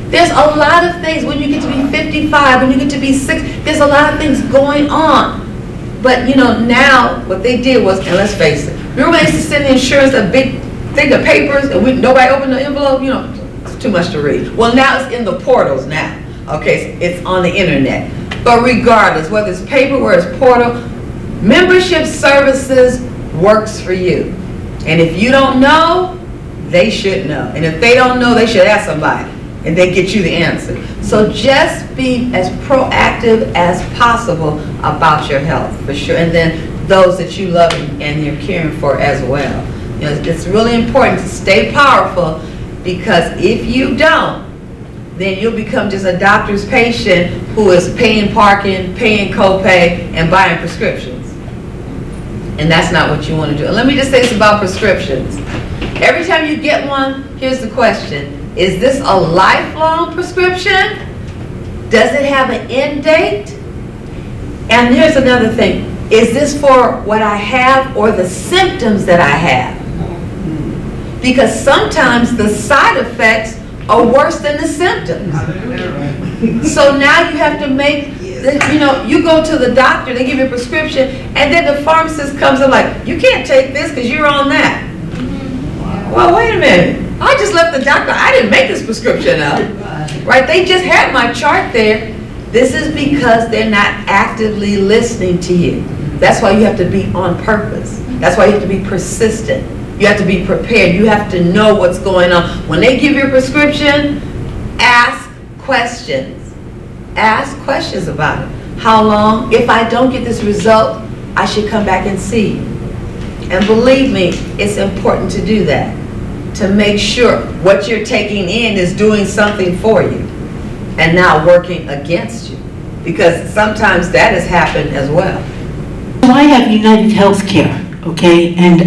Speaker 3: There's a lot of things when you get to be 55, when you get to be 60, there's a lot of things going on. But you know, now what they did was, and let's face it, remember when they used to send the insurance a big thing of papers and nobody opened the envelope? You know, it's too much to read. Well, now it's in the portals now. Okay, it's on the internet. But regardless, whether it's paper or it's portal, membership services works for you. And if you don't know, they should know. And if they don't know, they should ask somebody and they get you the answer. So just be as proactive as possible about your health, for sure. And then those that you love and you're caring for as well. You know, it's really important to stay powerful, because if you don't, then you'll become just a doctor's patient who is paying parking, paying copay, and buying prescriptions. And that's not what you want to do. And let me just say this about prescriptions. Every time you get one, here's the question. Is this a lifelong prescription? Does it have an end date? And here's another thing. Is this for what I have or the symptoms that I have? Because sometimes the side effects are worse than the symptoms. So now you have to make, you know, you go to the doctor, they give you a prescription, and then the pharmacist comes and like, you can't take this because you're on that. Well, wait a minute. I just left the doctor. I didn't make this prescription up. Right? They just had my chart there. This is because they're not actively listening to you. That's why you have to be on purpose. That's why you have to be persistent. You have to be prepared. You have to know what's going on. When they give you a prescription, ask questions. Ask questions about it. How long? If I don't get this result, I should come back and see you. And believe me, it's important to do that, to make sure what you're taking in is doing something for you and not working against you, because sometimes that has happened as well.
Speaker 4: So I have United Healthcare, okay, and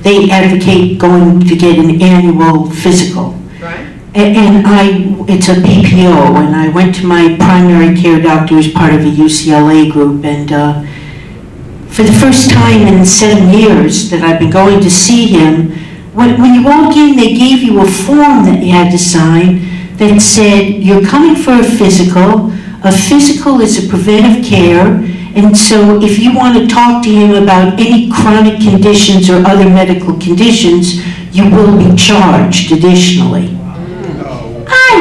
Speaker 4: they advocate going to get an annual physical.
Speaker 3: Right.
Speaker 4: And it's a PPO, and I went to my primary care doctor as part of a UCLA group, and for the first time in 7 years that I've been going to see him, when you walk in, they gave you a form that you had to sign that said, you're coming for a physical. A physical is a preventive care, and so if you want to talk to him about any chronic conditions or other medical conditions, you will be charged additionally.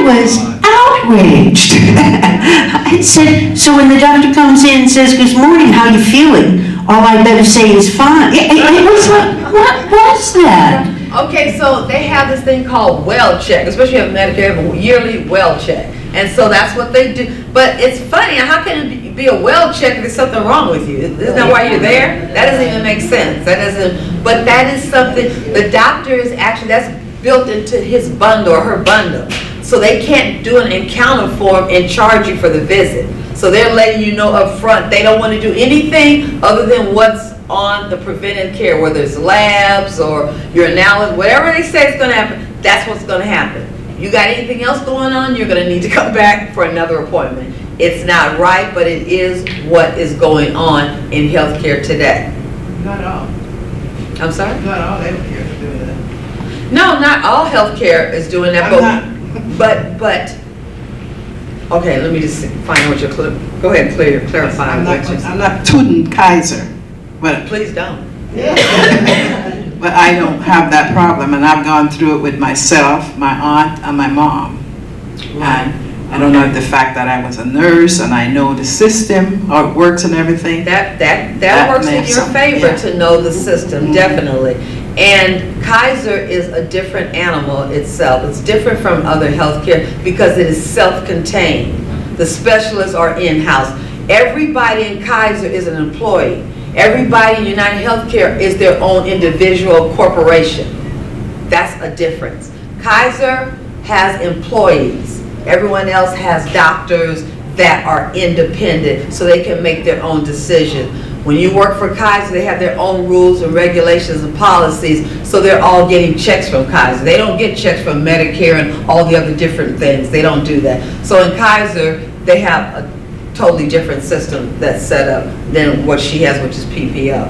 Speaker 4: was outraged. I said, so when the doctor comes in and says, good morning, how you feeling? All I better say is fine. It was like, what was that?
Speaker 3: Okay, so they have this thing called well check, especially if Medicare, have a yearly well check. And so that's what they do. But it's funny, how can it be a well check if there's something wrong with you? Isn't that why you're there? That doesn't even make sense. That doesn't, but that is something, the doctor is actually, that's built into his bundle or her bundle. So they can't do an encounter form and charge you for the visit. So they're letting you know up front, they don't want to do anything other than what's on the preventive care, whether it's labs or your analysis, whatever they say is going to happen, that's what's going to happen. You got anything else going on, you're going to need to come back for another appointment. It's not right, but it is what is going on in healthcare today.
Speaker 2: Not all.
Speaker 3: I'm sorry?
Speaker 2: Not all healthcare is doing that.
Speaker 3: No, not all healthcare is doing that, but, okay, let me just find out what you're, go ahead and clarify.
Speaker 6: I'm not tooting Kaiser, but
Speaker 3: Please don't.
Speaker 6: but I don't have that problem, and I've gone through it with myself, my aunt, and my mom. And I don't know if the fact that I was a nurse and I know the system, how it works and everything.
Speaker 3: That works in
Speaker 6: makes
Speaker 3: your
Speaker 6: some-
Speaker 3: favor
Speaker 6: yeah.
Speaker 3: to know the system, definitely. And Kaiser is a different animal itself. It's different from other healthcare because it is self-contained. The specialists are in-house. Everybody in Kaiser is an employee. Everybody in United Healthcare is their own individual corporation. That's a difference. Kaiser has employees. Everyone else has doctors that are independent so they can make their own decisions. When you work for Kaiser, they have their own rules and regulations and policies, so they're all getting checks from Kaiser. They don't get checks from Medicare and all the other different things. They don't do that. So in Kaiser, they have a totally different system that's set up than what she has, which is PPO.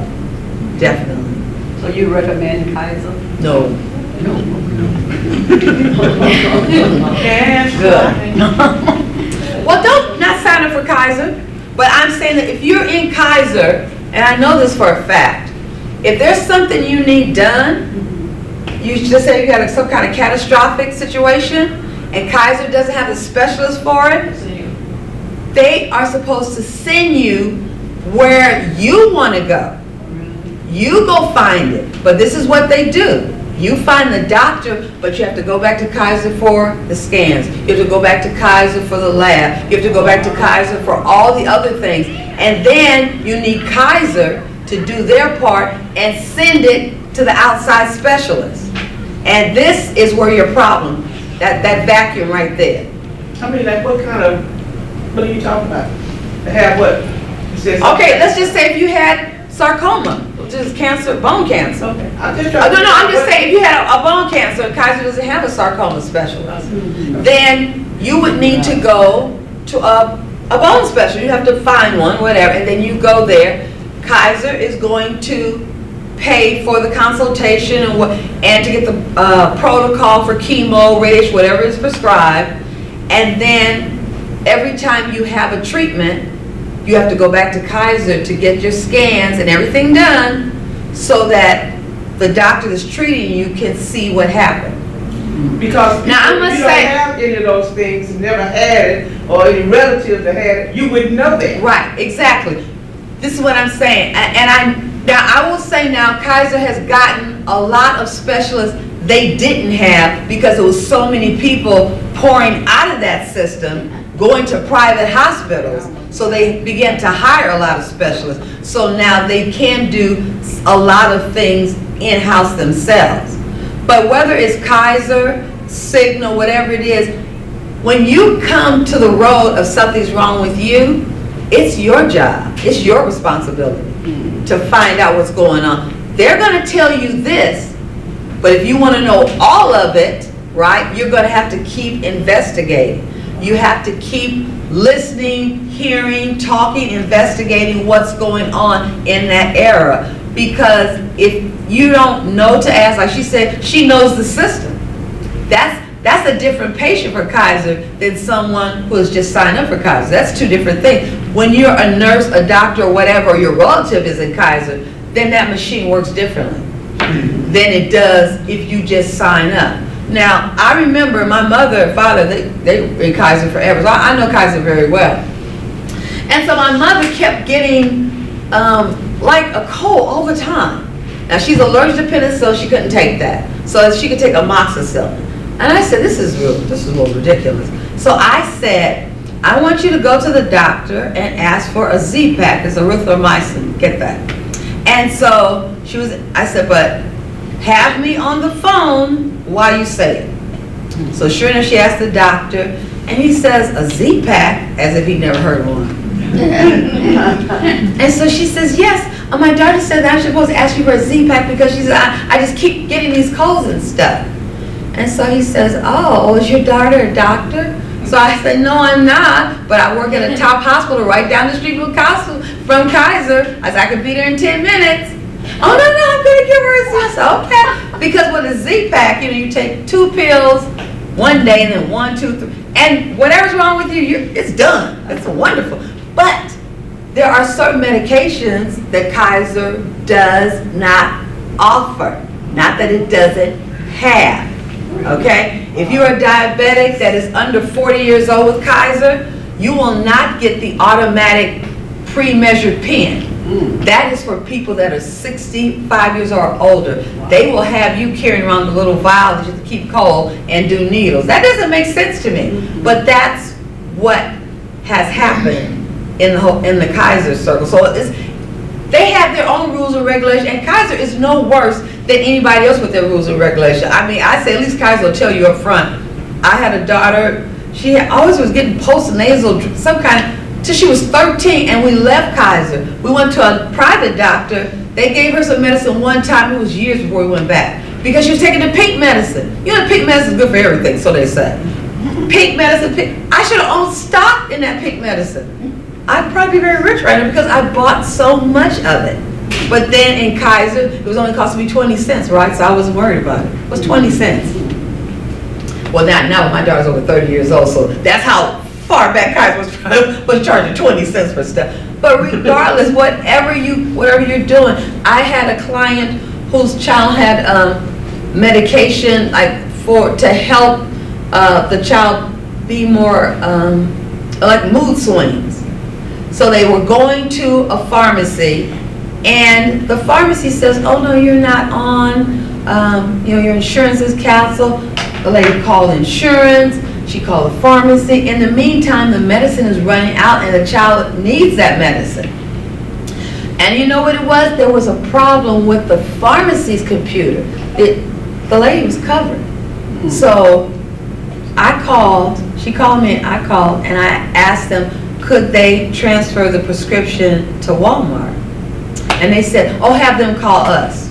Speaker 3: Definitely.
Speaker 7: So you recommend Kaiser?
Speaker 3: No.
Speaker 2: Yes.
Speaker 3: Good. Well, don't not sign up for Kaiser, but I'm saying that if you're in Kaiser, and I know this for a fact, if there's something you need done, you just say you got some kind of catastrophic situation, and Kaiser doesn't have a specialist for it, they are supposed to send you where you want to go. You go find it, but this is what they do. You find the doctor, but you have to go back to Kaiser for the scans. You have to go back to Kaiser for the lab. You have to go back to Kaiser for all the other things. And then you need Kaiser to do their part and send it to the outside specialist. And this is where your problem, that vacuum right there.
Speaker 2: I mean, like, what are you talking about? They have what? You said something.
Speaker 3: Okay, let's just say if you had sarcoma, which is cancer, bone cancer.
Speaker 2: Okay, I'm just
Speaker 3: No,
Speaker 2: trying.
Speaker 3: I'm just saying, if you had a bone cancer, Kaiser doesn't have a sarcoma specialist, then you would need to go to a bone specialist. You have to find one, whatever, and then you go there. Kaiser is going to pay for the consultation and to get the protocol for chemo, radiation, whatever is prescribed. And then every time you have a treatment, you have to go back to Kaiser to get your scans and everything done so that the doctor that's treating you can see what happened.
Speaker 2: Because
Speaker 3: Now, I
Speaker 2: if
Speaker 3: must
Speaker 2: you don't
Speaker 3: say-
Speaker 2: have any of those things, and never had it, or any relatives that had it, you wouldn't know that.
Speaker 3: Right, exactly. This is what I'm saying. Now I will say now, Kaiser has gotten a lot of specialists they didn't have because there was so many people pouring out of that system, going to private hospitals. So they began to hire a lot of specialists. So now they can do a lot of things in-house themselves. But whether it's Kaiser, Cigna, whatever it is, when you come to the road of something's wrong with you, it's your job, it's your responsibility to find out what's going on. They're gonna tell you this, but if you wanna know all of it, right, you're gonna have to keep investigating. You have to keep listening, hearing, talking, investigating what's going on in that era. Because if you don't know to ask, like she said, she knows the system. That's a different patient for Kaiser than someone who has just signed up for Kaiser. That's two different things. When you're a nurse, a doctor, or whatever, or your relative is in Kaiser, then that machine works differently than it does if you just sign up. Now, I remember my mother and father, they were in Kaiser forever, so I know Kaiser very well. And so my mother kept getting like a cold all the time. Now, she's allergic to penicillin, she couldn't take that. So she could take amoxicillin. And I said, this is a little ridiculous. So I said, I want you to go to the doctor and ask for a Z-Pak, it's erythromycin, get that. And so I said, but have me on the phone while you say it. So sure enough, she asked the doctor, and he says, a Z-Pak, as if he'd never heard of one. And so she says, yes, my daughter said that I'm supposed to ask you for a Z-Pak because she said, I just keep getting these colds and stuff. And so he says, oh, is your daughter a doctor? So I said, no, I'm not, but I work at a top hospital right down the street from Kaiser. I said, I could be there in 10 minutes. Oh, no, I'm going to give her a Z. I said, okay. Because with a Z-Pak, you take 2 pills one day and then 1, 2, 3. And whatever's wrong with you, it's done. It's wonderful. But there are certain medications that Kaiser does not offer. Not that it doesn't have. Okay? If you're a diabetic that is under 40 years old with Kaiser, you will not get the automatic pre-measured pen. That is for people that are 65 years or older. They will have you carrying around the little vial that you have to keep cold and do needles. That doesn't make sense to me. But that's what has happened in the Kaiser circle. So they have their own rules and regulations, and Kaiser is no worse than anybody else with their rules and regulations. I mean, I say at least Kaiser will tell you up front. I had a daughter, she always was getting postnasal, some kind, till she was 13, and we left Kaiser. We went to a private doctor. They gave her some medicine one time. It was years before we went back because she was taking the pink medicine. You know, pink medicine is good for everything, so they say. Pink medicine, I should have owned stock in that pink medicine. I'd probably be very rich right now because I bought so much of it. But then in Kaiser, it was only costing me 20 cents, right? So I wasn't worried about it. It was 20 cents. Well, now my daughter's over 30 years old, so that's how far back Kaiser was charging 20 cents for stuff. But regardless, whatever you're doing, I had a client whose child had medication to help the child be more like mood swings. So they were going to a pharmacy, and the pharmacy says, oh no, you're not on, your insurance is canceled. The lady called insurance, she called the pharmacy. In the meantime, the medicine is running out and the child needs that medicine. And you know what it was? There was a problem with the pharmacy's computer. The lady was covered. So she called me and I called and I asked them, could they transfer the prescription to Walmart? And they said, oh, have them call us.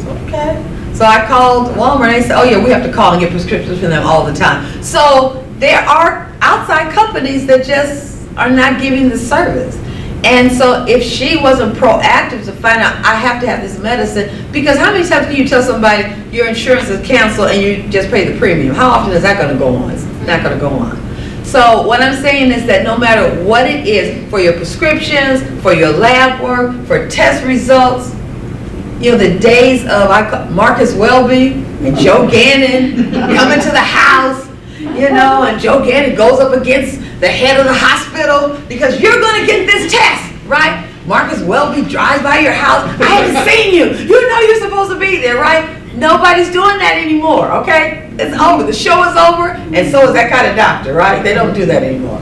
Speaker 3: So, okay. So I called Walmart and they said, oh yeah, we have to call and get prescriptions from them all the time. So there are outside companies that just are not giving the service. And so if she wasn't proactive to find out, I have to have this medicine, because how many times can you tell somebody your insurance is canceled and you just pay the premium? How often is that going to go on? It's not going to go on. So what I'm saying is that no matter what it is, for your prescriptions, for your lab work, for test results, the days of Marcus Welby and Joe Gannon coming to the house, and Joe Gannon goes up against the head of the hospital because you're going to get this test, right? Marcus Welby drives by your house. I haven't seen you. You know you're supposed to be there, right? Nobody's doing that anymore, okay? It's over. The show is over, and so is that kind of doctor, right? They don't do that anymore.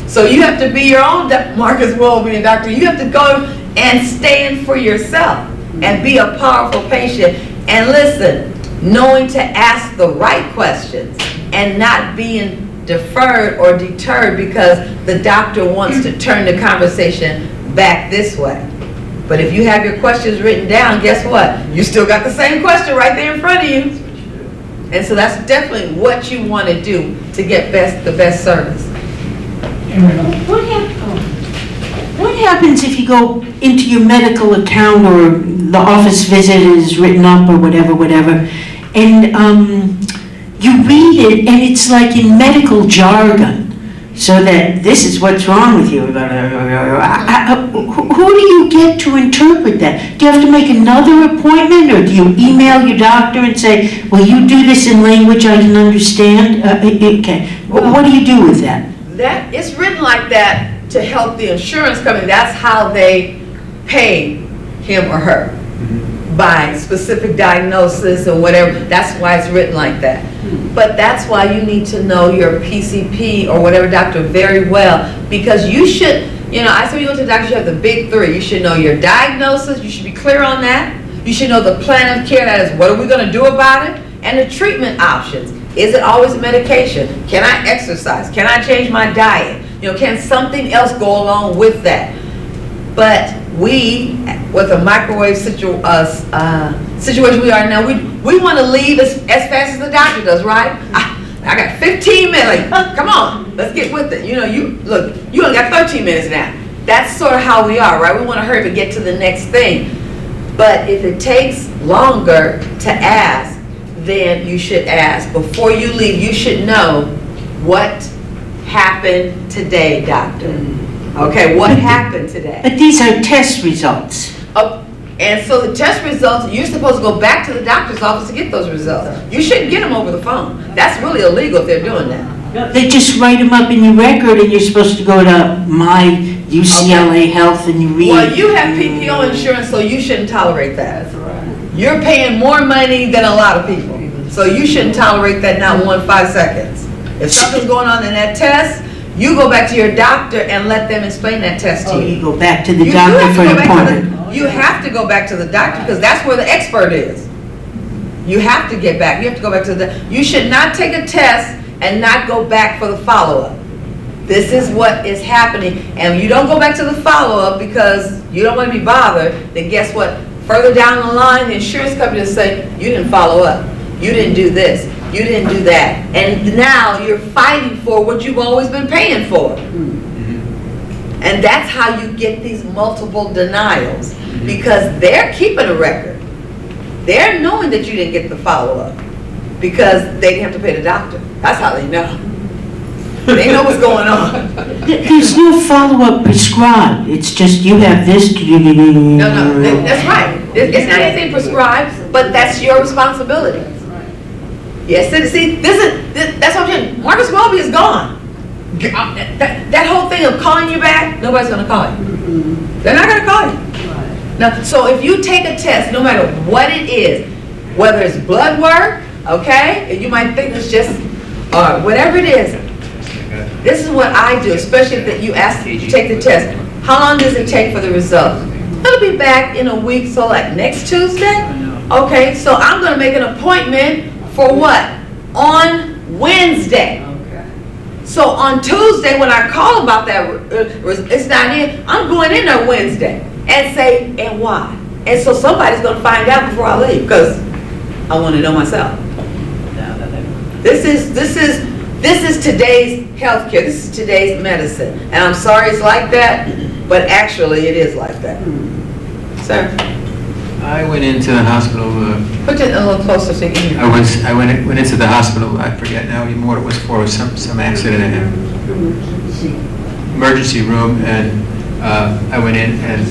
Speaker 3: So you have to be your own Marcus Welby and doctor. You have to go and stand for yourself and be a powerful patient. And listen, knowing to ask the right questions and not being deferred or deterred because the doctor wants to turn the conversation back this way. But if you have your questions written down, guess what? You still got the same question right there in front of you. And so that's definitely what you want to do to get the best service.
Speaker 4: What happens if you go into your medical account or the office visit is written up or whatever, and you read it and it's like in medical jargon. so that this is what's wrong with you. Who do you get to interpret that? Do you have to make another appointment, or do you email your doctor and say, will you do this in language I can understand? Okay, what do you do with that?
Speaker 3: That, it's written like that to help the insurance company. That's how they pay him or her, by specific diagnosis or whatever. That's why it's written like that. But that's why you need to know your PCP or whatever doctor very well, because you should, I say when you go to the doctor, you have the big three. You should know your diagnosis, you should be clear on that. You should know the plan of care, that is, what are we gonna do about it? And the treatment options. Is it always medication? Can I exercise? Can I change my diet? Can something else go along with that? But we, with the microwave situation we are now, we want to leave as fast as the doctor does, right? I got 15 minutes. Like, come on, let's get with it. You only got 13 minutes now. That's sort of how we are, right? We want to hurry up and get to the next thing. But if it takes longer to ask, then you should ask. Before you leave, you should know what happened today, doctor. Okay, what happened today?
Speaker 4: But these are test results.
Speaker 3: Oh, and so the test results, you're supposed to go back to the doctor's office to get those results. You shouldn't get them over the phone. That's really illegal if they're doing that.
Speaker 4: They just write them up in your record, and you're supposed to go to my UCLA Health and you read.
Speaker 3: Well, you have PPO insurance, so you shouldn't tolerate that. That's right. You're paying more money than a lot of people, so you shouldn't tolerate that, not 5 seconds. If something's going on in that test, you go back to your doctor and let them explain that test to you.
Speaker 4: You go back to the doctor for an appointment.
Speaker 3: You have to go back to the doctor, because that's where the expert is. You have to get back. You have to go back to the. You should not take a test and not go back for the follow-up. This is what is happening, and you don't go back to the follow-up because you don't want to be bothered. Then guess what? Further down the line, the insurance company will say, you didn't follow up. You didn't do this. You didn't do that. And now you're fighting for what you've always been paying for. And that's how you get these multiple denials, because they're keeping a record. They're knowing that you didn't get the follow-up because they didn't have to pay the doctor. That's how they know. They know what's going on.
Speaker 4: There's no follow-up prescribed. It's just you have this.
Speaker 3: No, that's right. It's not anything prescribed, but that's your responsibility. Yes, see, that's what I'm saying. Marcus Welby is gone. That whole thing of calling you back, nobody's going to call you. They're not going to call you. Now, so if you take a test, no matter what it is, whether it's blood work, okay, and you might think it's just, whatever it is, this is what I do, especially if you ask you to take the test. How long does it take for the results? It'll be back in a week, so like next Tuesday? Okay, so I'm going to make an appointment for what? On Wednesday. So on Tuesday, when I call about that, it's not in, I'm going in there Wednesday and say, and why? And so somebody's going to find out before I leave, because I want to know myself. This is today's healthcare. This is today's medicine. And I'm sorry it's like that, but actually it is like that. Sir?
Speaker 7: I went into the hospital.
Speaker 3: Put it a little closer so you can hear.
Speaker 7: I went into the hospital. I forget now even what it was for. It was some accident in an emergency room, and I went in, and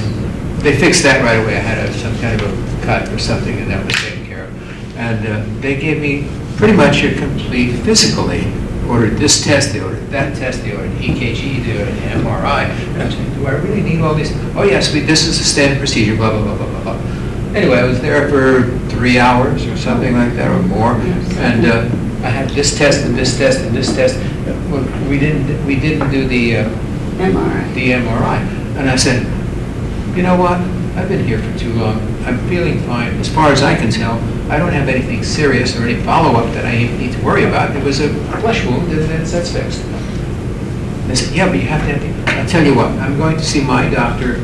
Speaker 7: they fixed that right away. I had some kind of a cut or something, and that was taken care of. And they gave me pretty much a complete physical. They ordered this test, they ordered that test, they ordered EKG, they ordered an MRI. And I'm saying, do I really need all these? Oh yes, this is a standard procedure. Blah blah blah blah blah blah. Anyway, I was there for 3 hours or something like that, or more, and I had this test and this test and this test. Well, we didn't do the MRI, and I said, you know what? I've been here for too long. I'm feeling fine. As far as I can tell, I don't have anything serious or any follow-up that I need to worry about. It was a flesh wound, and that's fixed. And they said, yeah, but you have to have. I'll tell you what. I'm going to see my doctor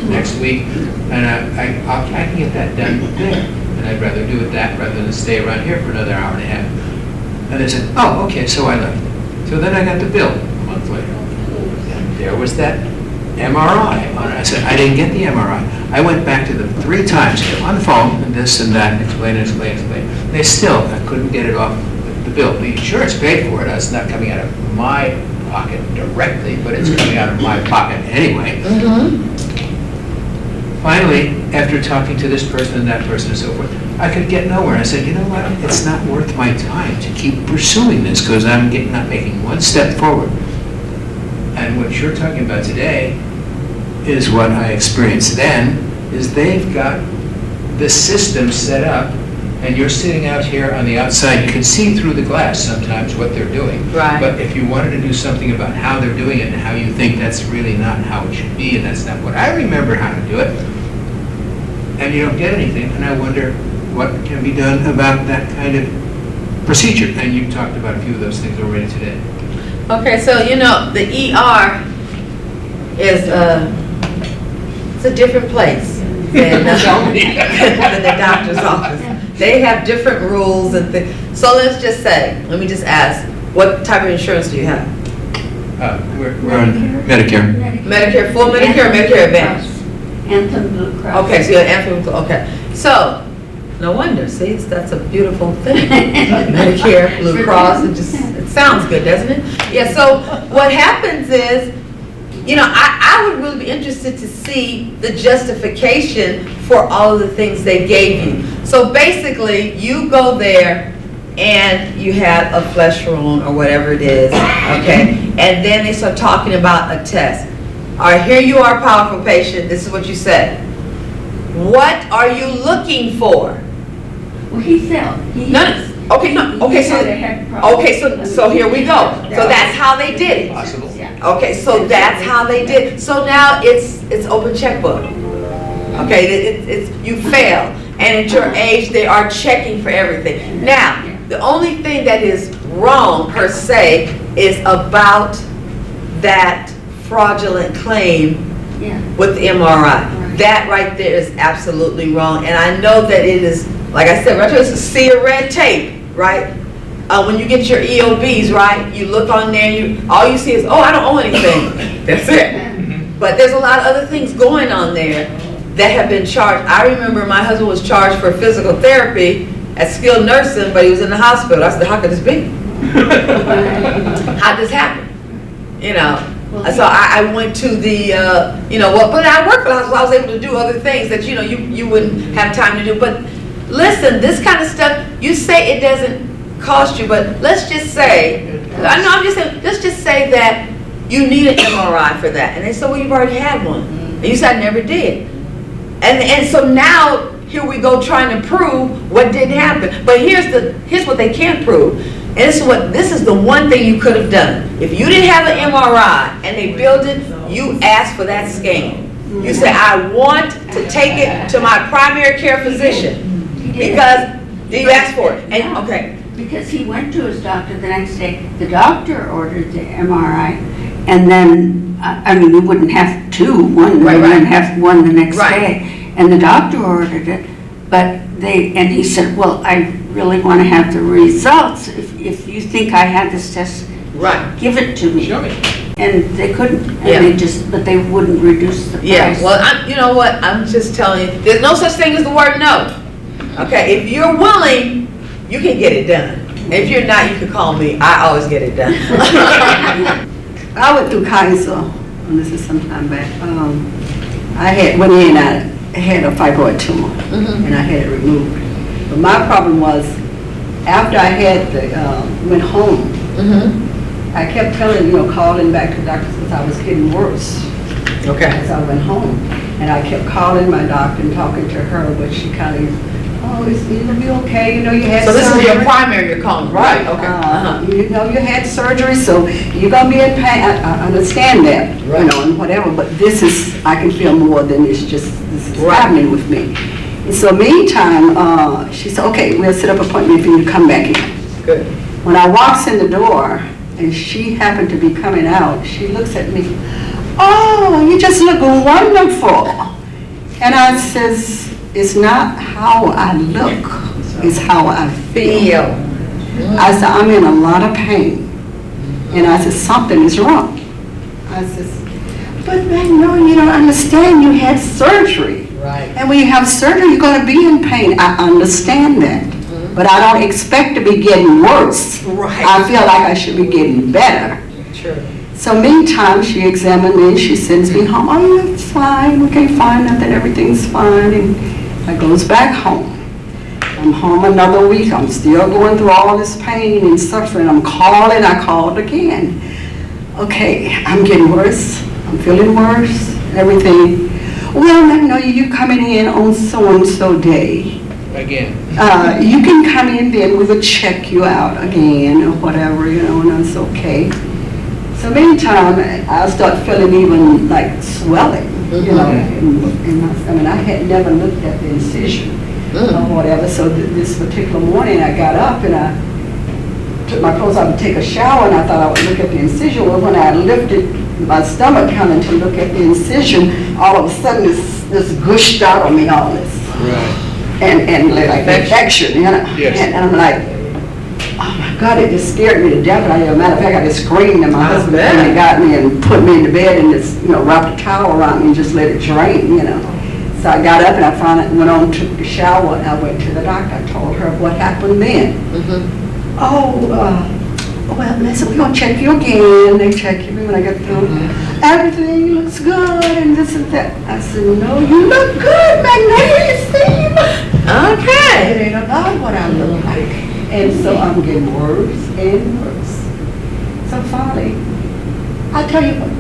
Speaker 7: next week, and I can get that done there. And I'd rather do it that rather than stay around here for another hour and a half. And they said, oh, okay, so I left. So then I got the bill a month later. And there was that MRI on it. I said, I didn't get the MRI. I went back to them 3 times on the phone, and this and that, and explain. They still, I couldn't get it off the bill. The insurance paid for it. It's not coming out of my pocket directly, but it's coming out of my pocket anyway. Finally, after talking to this person and that person and so forth, I could get nowhere. I said, you know what, it's not worth my time to keep pursuing this because I'm not making one step forward. And what you're talking about today is what I experienced then, is they've got the system set up, and you're sitting out here on the outside. You can see through the glass sometimes what they're doing.
Speaker 3: Right.
Speaker 7: But if you wanted to do something about how they're doing it and how you think that's really not how it should be, and that's not what I remember how to do it, and you don't get anything, and I wonder what can be done about that kind of procedure. And you talked about a few of those things already today.
Speaker 3: Okay, so you know, the ER is it's a different place than the doctor's office. They have different rules and things. So let's just say, let me just ask, what type of insurance do you have?
Speaker 7: We're on Medicare.
Speaker 3: Medicare, full Medicare, or Medicare Advantage?
Speaker 8: Anthem Blue Cross.
Speaker 3: Okay, so you have Anthem, okay. So, no wonder, see, that's a beautiful thing. Medicare, Blue Cross, it sounds good, doesn't it? Yeah, so what happens is, you know, I would really be interested to see the justification for all of the things they gave you. So basically, you go there and you have a flesh wound or whatever it is, okay? And then they start talking about a test. All right, here you are, powerful patient, this is what you said. What are you looking for?
Speaker 8: Well, he fell.
Speaker 3: So here we go. So that's how they did it.
Speaker 7: Possible.
Speaker 3: Okay, so that's how they did. So now it's open checkbook. Okay, it's you fail, and at your age they are checking for everything. Now, the only thing that is wrong per se is about that fraudulent claim with the MRI. That right there is absolutely wrong, and I know that it is. Like I said, it's a sea of red tape, right? When you get your EOBs, right, you look on there, all you see is, oh, I don't owe anything. That's it. But there's a lot of other things going on there that have been charged. I remember my husband was charged for physical therapy at skilled nursing, but he was in the hospital. I said, how could this be? How did this happen? You know, so I went to the, but I worked for the hospital. I was able to do other things that, you know, you wouldn't have time to do. But listen, this kind of stuff, you say it doesn't cost you, but let's just say, let's just say that you need an MRI for that. And they said, well, you've already had one. And you said, I never did. And so now, here we go trying to prove what didn't happen. But here's what they can't prove. And this is the one thing you could have done. If you didn't have an MRI and they built it, you asked for that scan. You said, I want to take it to my primary care physician. Because you asked for it. And okay.
Speaker 8: Because he went to his doctor the next day. The doctor ordered the MRI, and then, I mean, you wouldn't have two. One,
Speaker 3: right.
Speaker 8: Wouldn't have one the next
Speaker 3: Right.
Speaker 8: day. And the doctor ordered it, and he said, well, I really want to have the results. If you think I had this test,
Speaker 3: right,
Speaker 8: give it to me.
Speaker 7: Show me.
Speaker 8: And they couldn't,
Speaker 3: Yeah.
Speaker 8: and but they wouldn't reduce the price.
Speaker 3: Yeah, well, you know what, I'm just telling you, there's no such thing as the word no. Okay, if you're willing, you can get it done. If you're not, you can call me. I always get it done.
Speaker 9: I went through Kaiser, and this is some time back. I went in, I had a fibroid tumor, and I had it removed. But my problem was, after I had went home, I kept calling back to the doctor since I was getting worse.
Speaker 3: Okay.
Speaker 9: As I went home, and I kept calling my doctor and talking to her, but she kind of, it'll be okay, you had
Speaker 3: So this
Speaker 9: surgery.
Speaker 3: is your primary you're calling, right? Okay.
Speaker 9: You had surgery, so you're gonna be in pain. I understand that,
Speaker 3: Right.
Speaker 9: and whatever. But I can feel more than this is
Speaker 3: Right.
Speaker 9: happening with me. And so meantime, she said, okay, we'll set up an appointment for you to come back in.
Speaker 3: Good.
Speaker 9: When I walks in the door, and she happened to be coming out, she looks at me, oh, you just look wonderful. And I says, it's not how I look, it's how I feel. I said, I'm in a lot of pain. And I said, something is wrong. I says, but no, you don't understand, you had surgery.
Speaker 3: Right.
Speaker 9: And when you have surgery, you're gonna be in pain. I understand that. But I don't expect to be getting worse.
Speaker 3: Right.
Speaker 9: I feel like I should be getting better.
Speaker 3: True.
Speaker 9: So meantime, she examined me, she sends me home. Oh, yeah, it's fine, we can't find nothing, everything's fine. And I goes back home. I'm home another week, I'm still going through all this pain and suffering. I'm calling, I called again. Okay, I'm getting worse, I'm feeling worse, everything. Well, I know you coming in on so-and-so day.
Speaker 7: Again.
Speaker 9: You can come in then, we will check you out again or whatever, and it's okay. So meantime, I start feeling even like swelling, and I had never looked at the incision or whatever. So this particular morning I got up and I took my clothes off to take a shower, and I thought I would look at the incision. Well, when I lifted my stomach coming to look at the incision, all of a sudden this gushed out on me, all this.
Speaker 7: Right.
Speaker 9: And like infection,
Speaker 7: Yes.
Speaker 9: And I'm like, oh my God, it just scared me to death. As a matter of fact, I just screamed, and my husband came and got me and put me in the bed and just, wrapped a towel around me and just let it drain, So I got up and I finally went on, took the shower, and I went to the doctor. I told her what happened then. Well, they said, we're going to check you again. They check you when I get through. Everything looks good and this and that. I said, no, you look good, Magnolia, Steve.
Speaker 3: Okay.
Speaker 9: It ain't about what I look like. And so I'm getting worse and worse. So finally, I tell you what,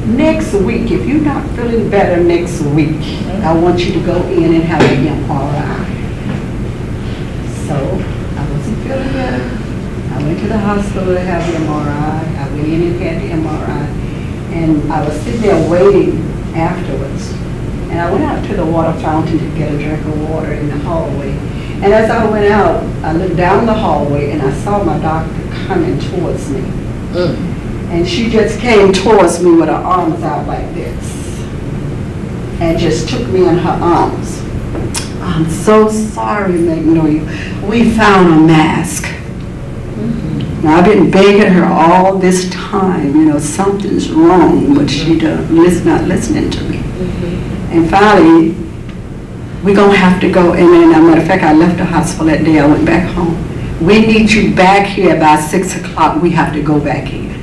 Speaker 9: next week, if you're not feeling better next week, I want you to go in and have an MRI. So I wasn't feeling better. I went to the hospital to have the MRI. I went in and had the MRI. And I was sitting there waiting afterwards. And I went out to the water fountain to get a drink of water in the hallway. And as I went out, I looked down the hallway and I saw my doctor coming towards me. And she just came towards me with her arms out like this. And just took me in her arms. I'm so sorry, Magnolia. We found a mask. Now, I've been begging her all this time, something's wrong, but she not listening to me. And finally, we're going to have to go. And then, as a matter of fact, I left the hospital that day. I went back home. We need you back here by 6 o'clock. We have to go back here.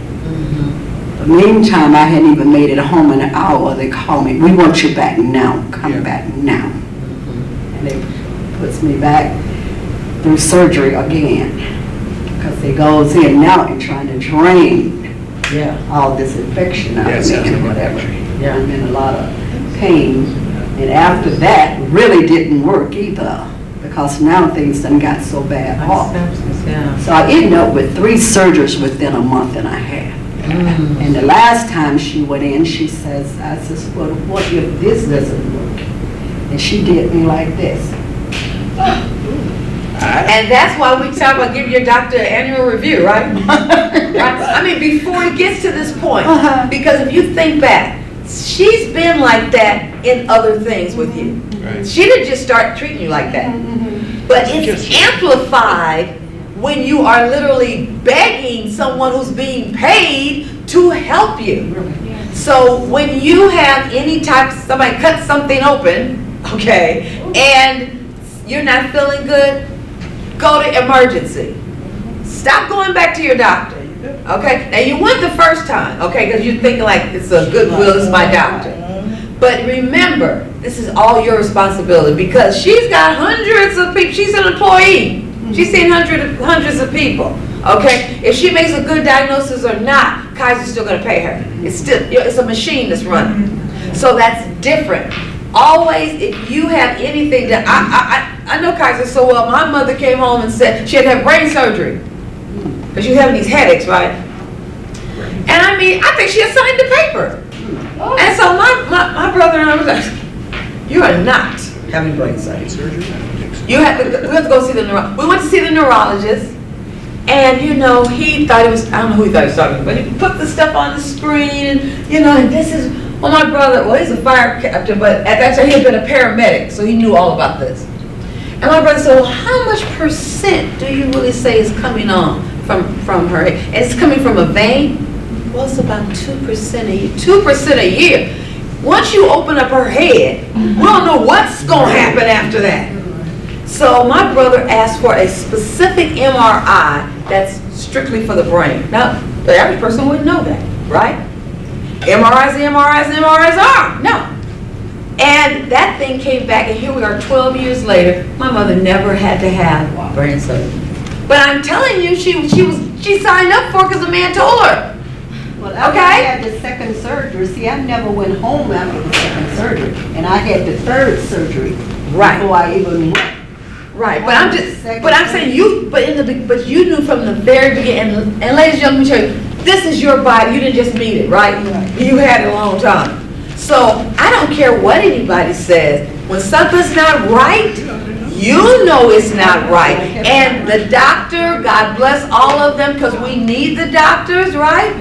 Speaker 9: But meantime, I hadn't even made it home in an hour. They called me, we want you back now. Come back now. And they puts me back through surgery again. Because it goes in now and trying to drain all this infection out of me and whatever. I'm in a lot of pain. And after that, really didn't work either. Because now things done got so bad off. So I ended up with 3 surgeries within a month and a half. And the last time she went in, she says, I says, well, what if this doesn't work? And she did me like this.
Speaker 3: And that's why we talk about giving your doctor an annual review, right? I mean, before it gets to this point, because if you think back, she's been like that in other things with you.
Speaker 7: Right.
Speaker 3: She didn't just start treating you like that. But it's amplified when you are literally begging someone who's being paid to help you. So when you have any type, somebody cuts something open, okay, and you're not feeling good, go to emergency. Stop going back to your doctor, okay? Now you went the first time, okay, because you're thinking like, it's a goodwill, this is my doctor. But remember, this is all your responsibility because she's got hundreds of people. She's an employee. She's seen hundreds of people, okay? If she makes a good diagnosis or not, Kaiser's still going to pay her. It's a machine that's running. So that's different. Always, if you have anything that, I know Kaiser so well. My mother came home and said she had to have brain surgery because she was having these headaches, right? And I mean, I think she had signed the paper. And so my brother and I was like, you are not having brain surgery. We have to go see the neurologist. We went to see the neurologist, and he thought it was, I don't know who he thought he was talking about, but he put the stuff on the screen, and and this is, well, my brother, well, he's a fire captain, but at that time he had been a paramedic, so he knew all about this. And my brother said, well, how much % do you really say is coming on from her head? And it's coming from a vein? Well, it's about 2% a year. 2% a year. Once you open up her head, we don't know what's going to happen after that. So my brother asked for a specific MRI that's strictly for the brain. Now, the average person wouldn't know that. right? MRIs, MRIs are. No. And that thing came back, and here we are 12 years later. My mother never had to have brain surgery. But I'm telling you, she signed up for it because the man told her.
Speaker 9: Well, after I had the second surgery, see, I never went home after the second surgery, and I had the third surgery
Speaker 3: Right.
Speaker 9: before I even went.
Speaker 3: Right, but I'm saying but you knew from the very beginning, and ladies and gentlemen, let me tell you, this is your body, you didn't just meet it, right? You had it a long time. So I don't care what anybody says, when something's not right, you know it's not right. And the doctor, God bless all of them, because we need the doctors, right?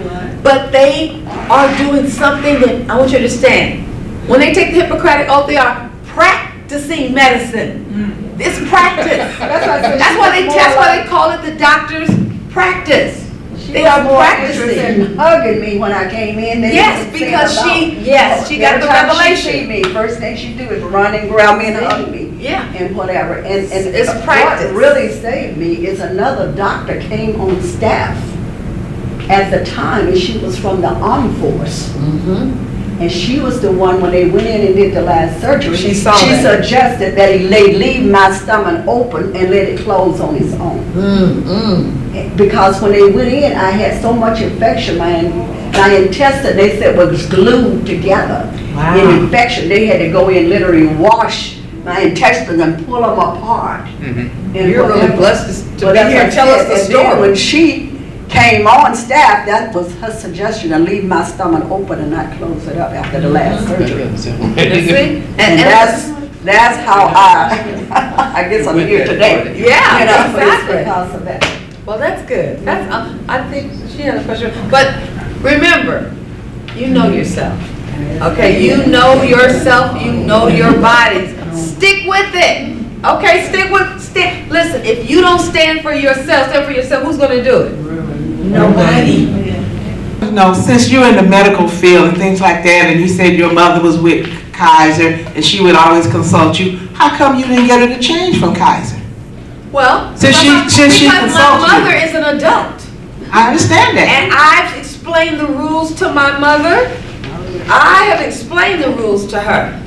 Speaker 3: But they are doing something that I want you to understand. When they take the Hippocratic Oath, they are practicing medicine. It's practice. That's why they call it the doctor's practice. They are practicing.
Speaker 9: In hugging me when I came in.
Speaker 3: Yes, because she got the revelation.
Speaker 9: She see me, first thing she do is run and grab me and hug me.
Speaker 3: Yeah.
Speaker 9: And whatever. And
Speaker 3: It's practice.
Speaker 9: What really saved me is another doctor came on staff at the time, and she was from the armed force. And she was the one, when they went in and did the last surgery, she suggested that he leave my stomach open and let it close on its own. Because when they went in, I had so much infection, my intestine, they said, was glued together.
Speaker 3: Wow.
Speaker 9: In infection, they had to go in, literally wash my intestines and pull them apart. And
Speaker 3: You're really blessed to be here and tell us the story.
Speaker 9: Then when she came on staff, that was her suggestion, to leave my stomach open and not close it up after the last surgery. And that's how I guess I'm here today.
Speaker 3: Yeah,
Speaker 9: You know, but it's
Speaker 3: exactly.
Speaker 9: because of that.
Speaker 3: Well, that's good. That's, I think she had a question. But remember, you know yourself. Okay, you know yourself, you know your bodies. Stick with it. Okay, listen, if you don't stand for yourself, who's gonna do it? Nobody.
Speaker 2: No, since you're in the medical field and things like that, and you said your mother was with Kaiser and she would always consult you, how come you didn't get her to change from Kaiser?
Speaker 3: Well,
Speaker 2: Since she
Speaker 3: because my
Speaker 2: consulted you.
Speaker 3: mother is an adult.
Speaker 2: I understand that.
Speaker 3: And I've explained the rules to my mother. I have explained the rules to her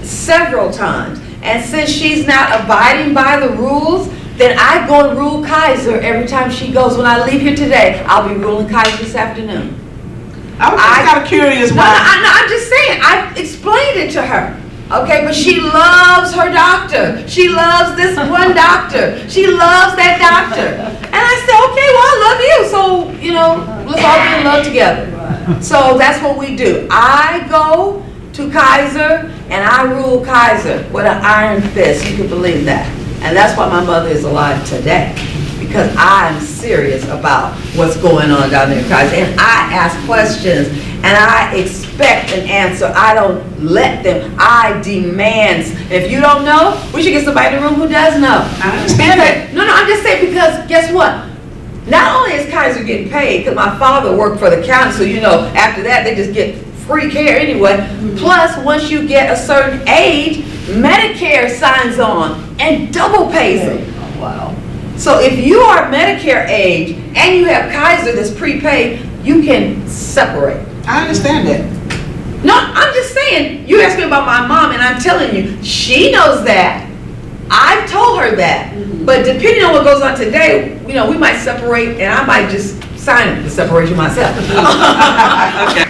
Speaker 3: several times. And since she's not abiding by the rules, then I go and rule Kaiser every time she goes. When I leave here today, I'll be ruling Kaiser this afternoon.
Speaker 2: I was just kind of curious
Speaker 3: No,
Speaker 2: why.
Speaker 3: I'm just saying, I've explained it to her. Okay, but she loves her doctor. She loves this one doctor. She loves that doctor. And I said, okay, well, I love you. So, you know, let's all be in love together. So that's what we do. I go to Kaiser and I rule Kaiser with an iron fist. You can believe that. And that's why my mother is alive today. Because I'm serious about what's going on down there in Kaiser. And I ask questions and I expect an answer. I don't let them. I demand. If you don't know, we should get somebody in the room who does know.
Speaker 2: I understand that.
Speaker 3: No, I'm just saying, because guess what? Not only is Kaiser getting paid, because my father worked for the county, so you know, after that they just get free care anyway. Plus, once you get a certain age, Medicare signs on and double pays them.
Speaker 9: Oh, wow.
Speaker 3: So if you are Medicare age and you have Kaiser that's prepaid, you can separate.
Speaker 2: I understand that.
Speaker 3: No, I'm just saying, you asked me about my mom and I'm telling you, she knows that. I've told her that. But depending on what goes on today, you know, we might separate and I might just sign the separation myself.
Speaker 2: Okay.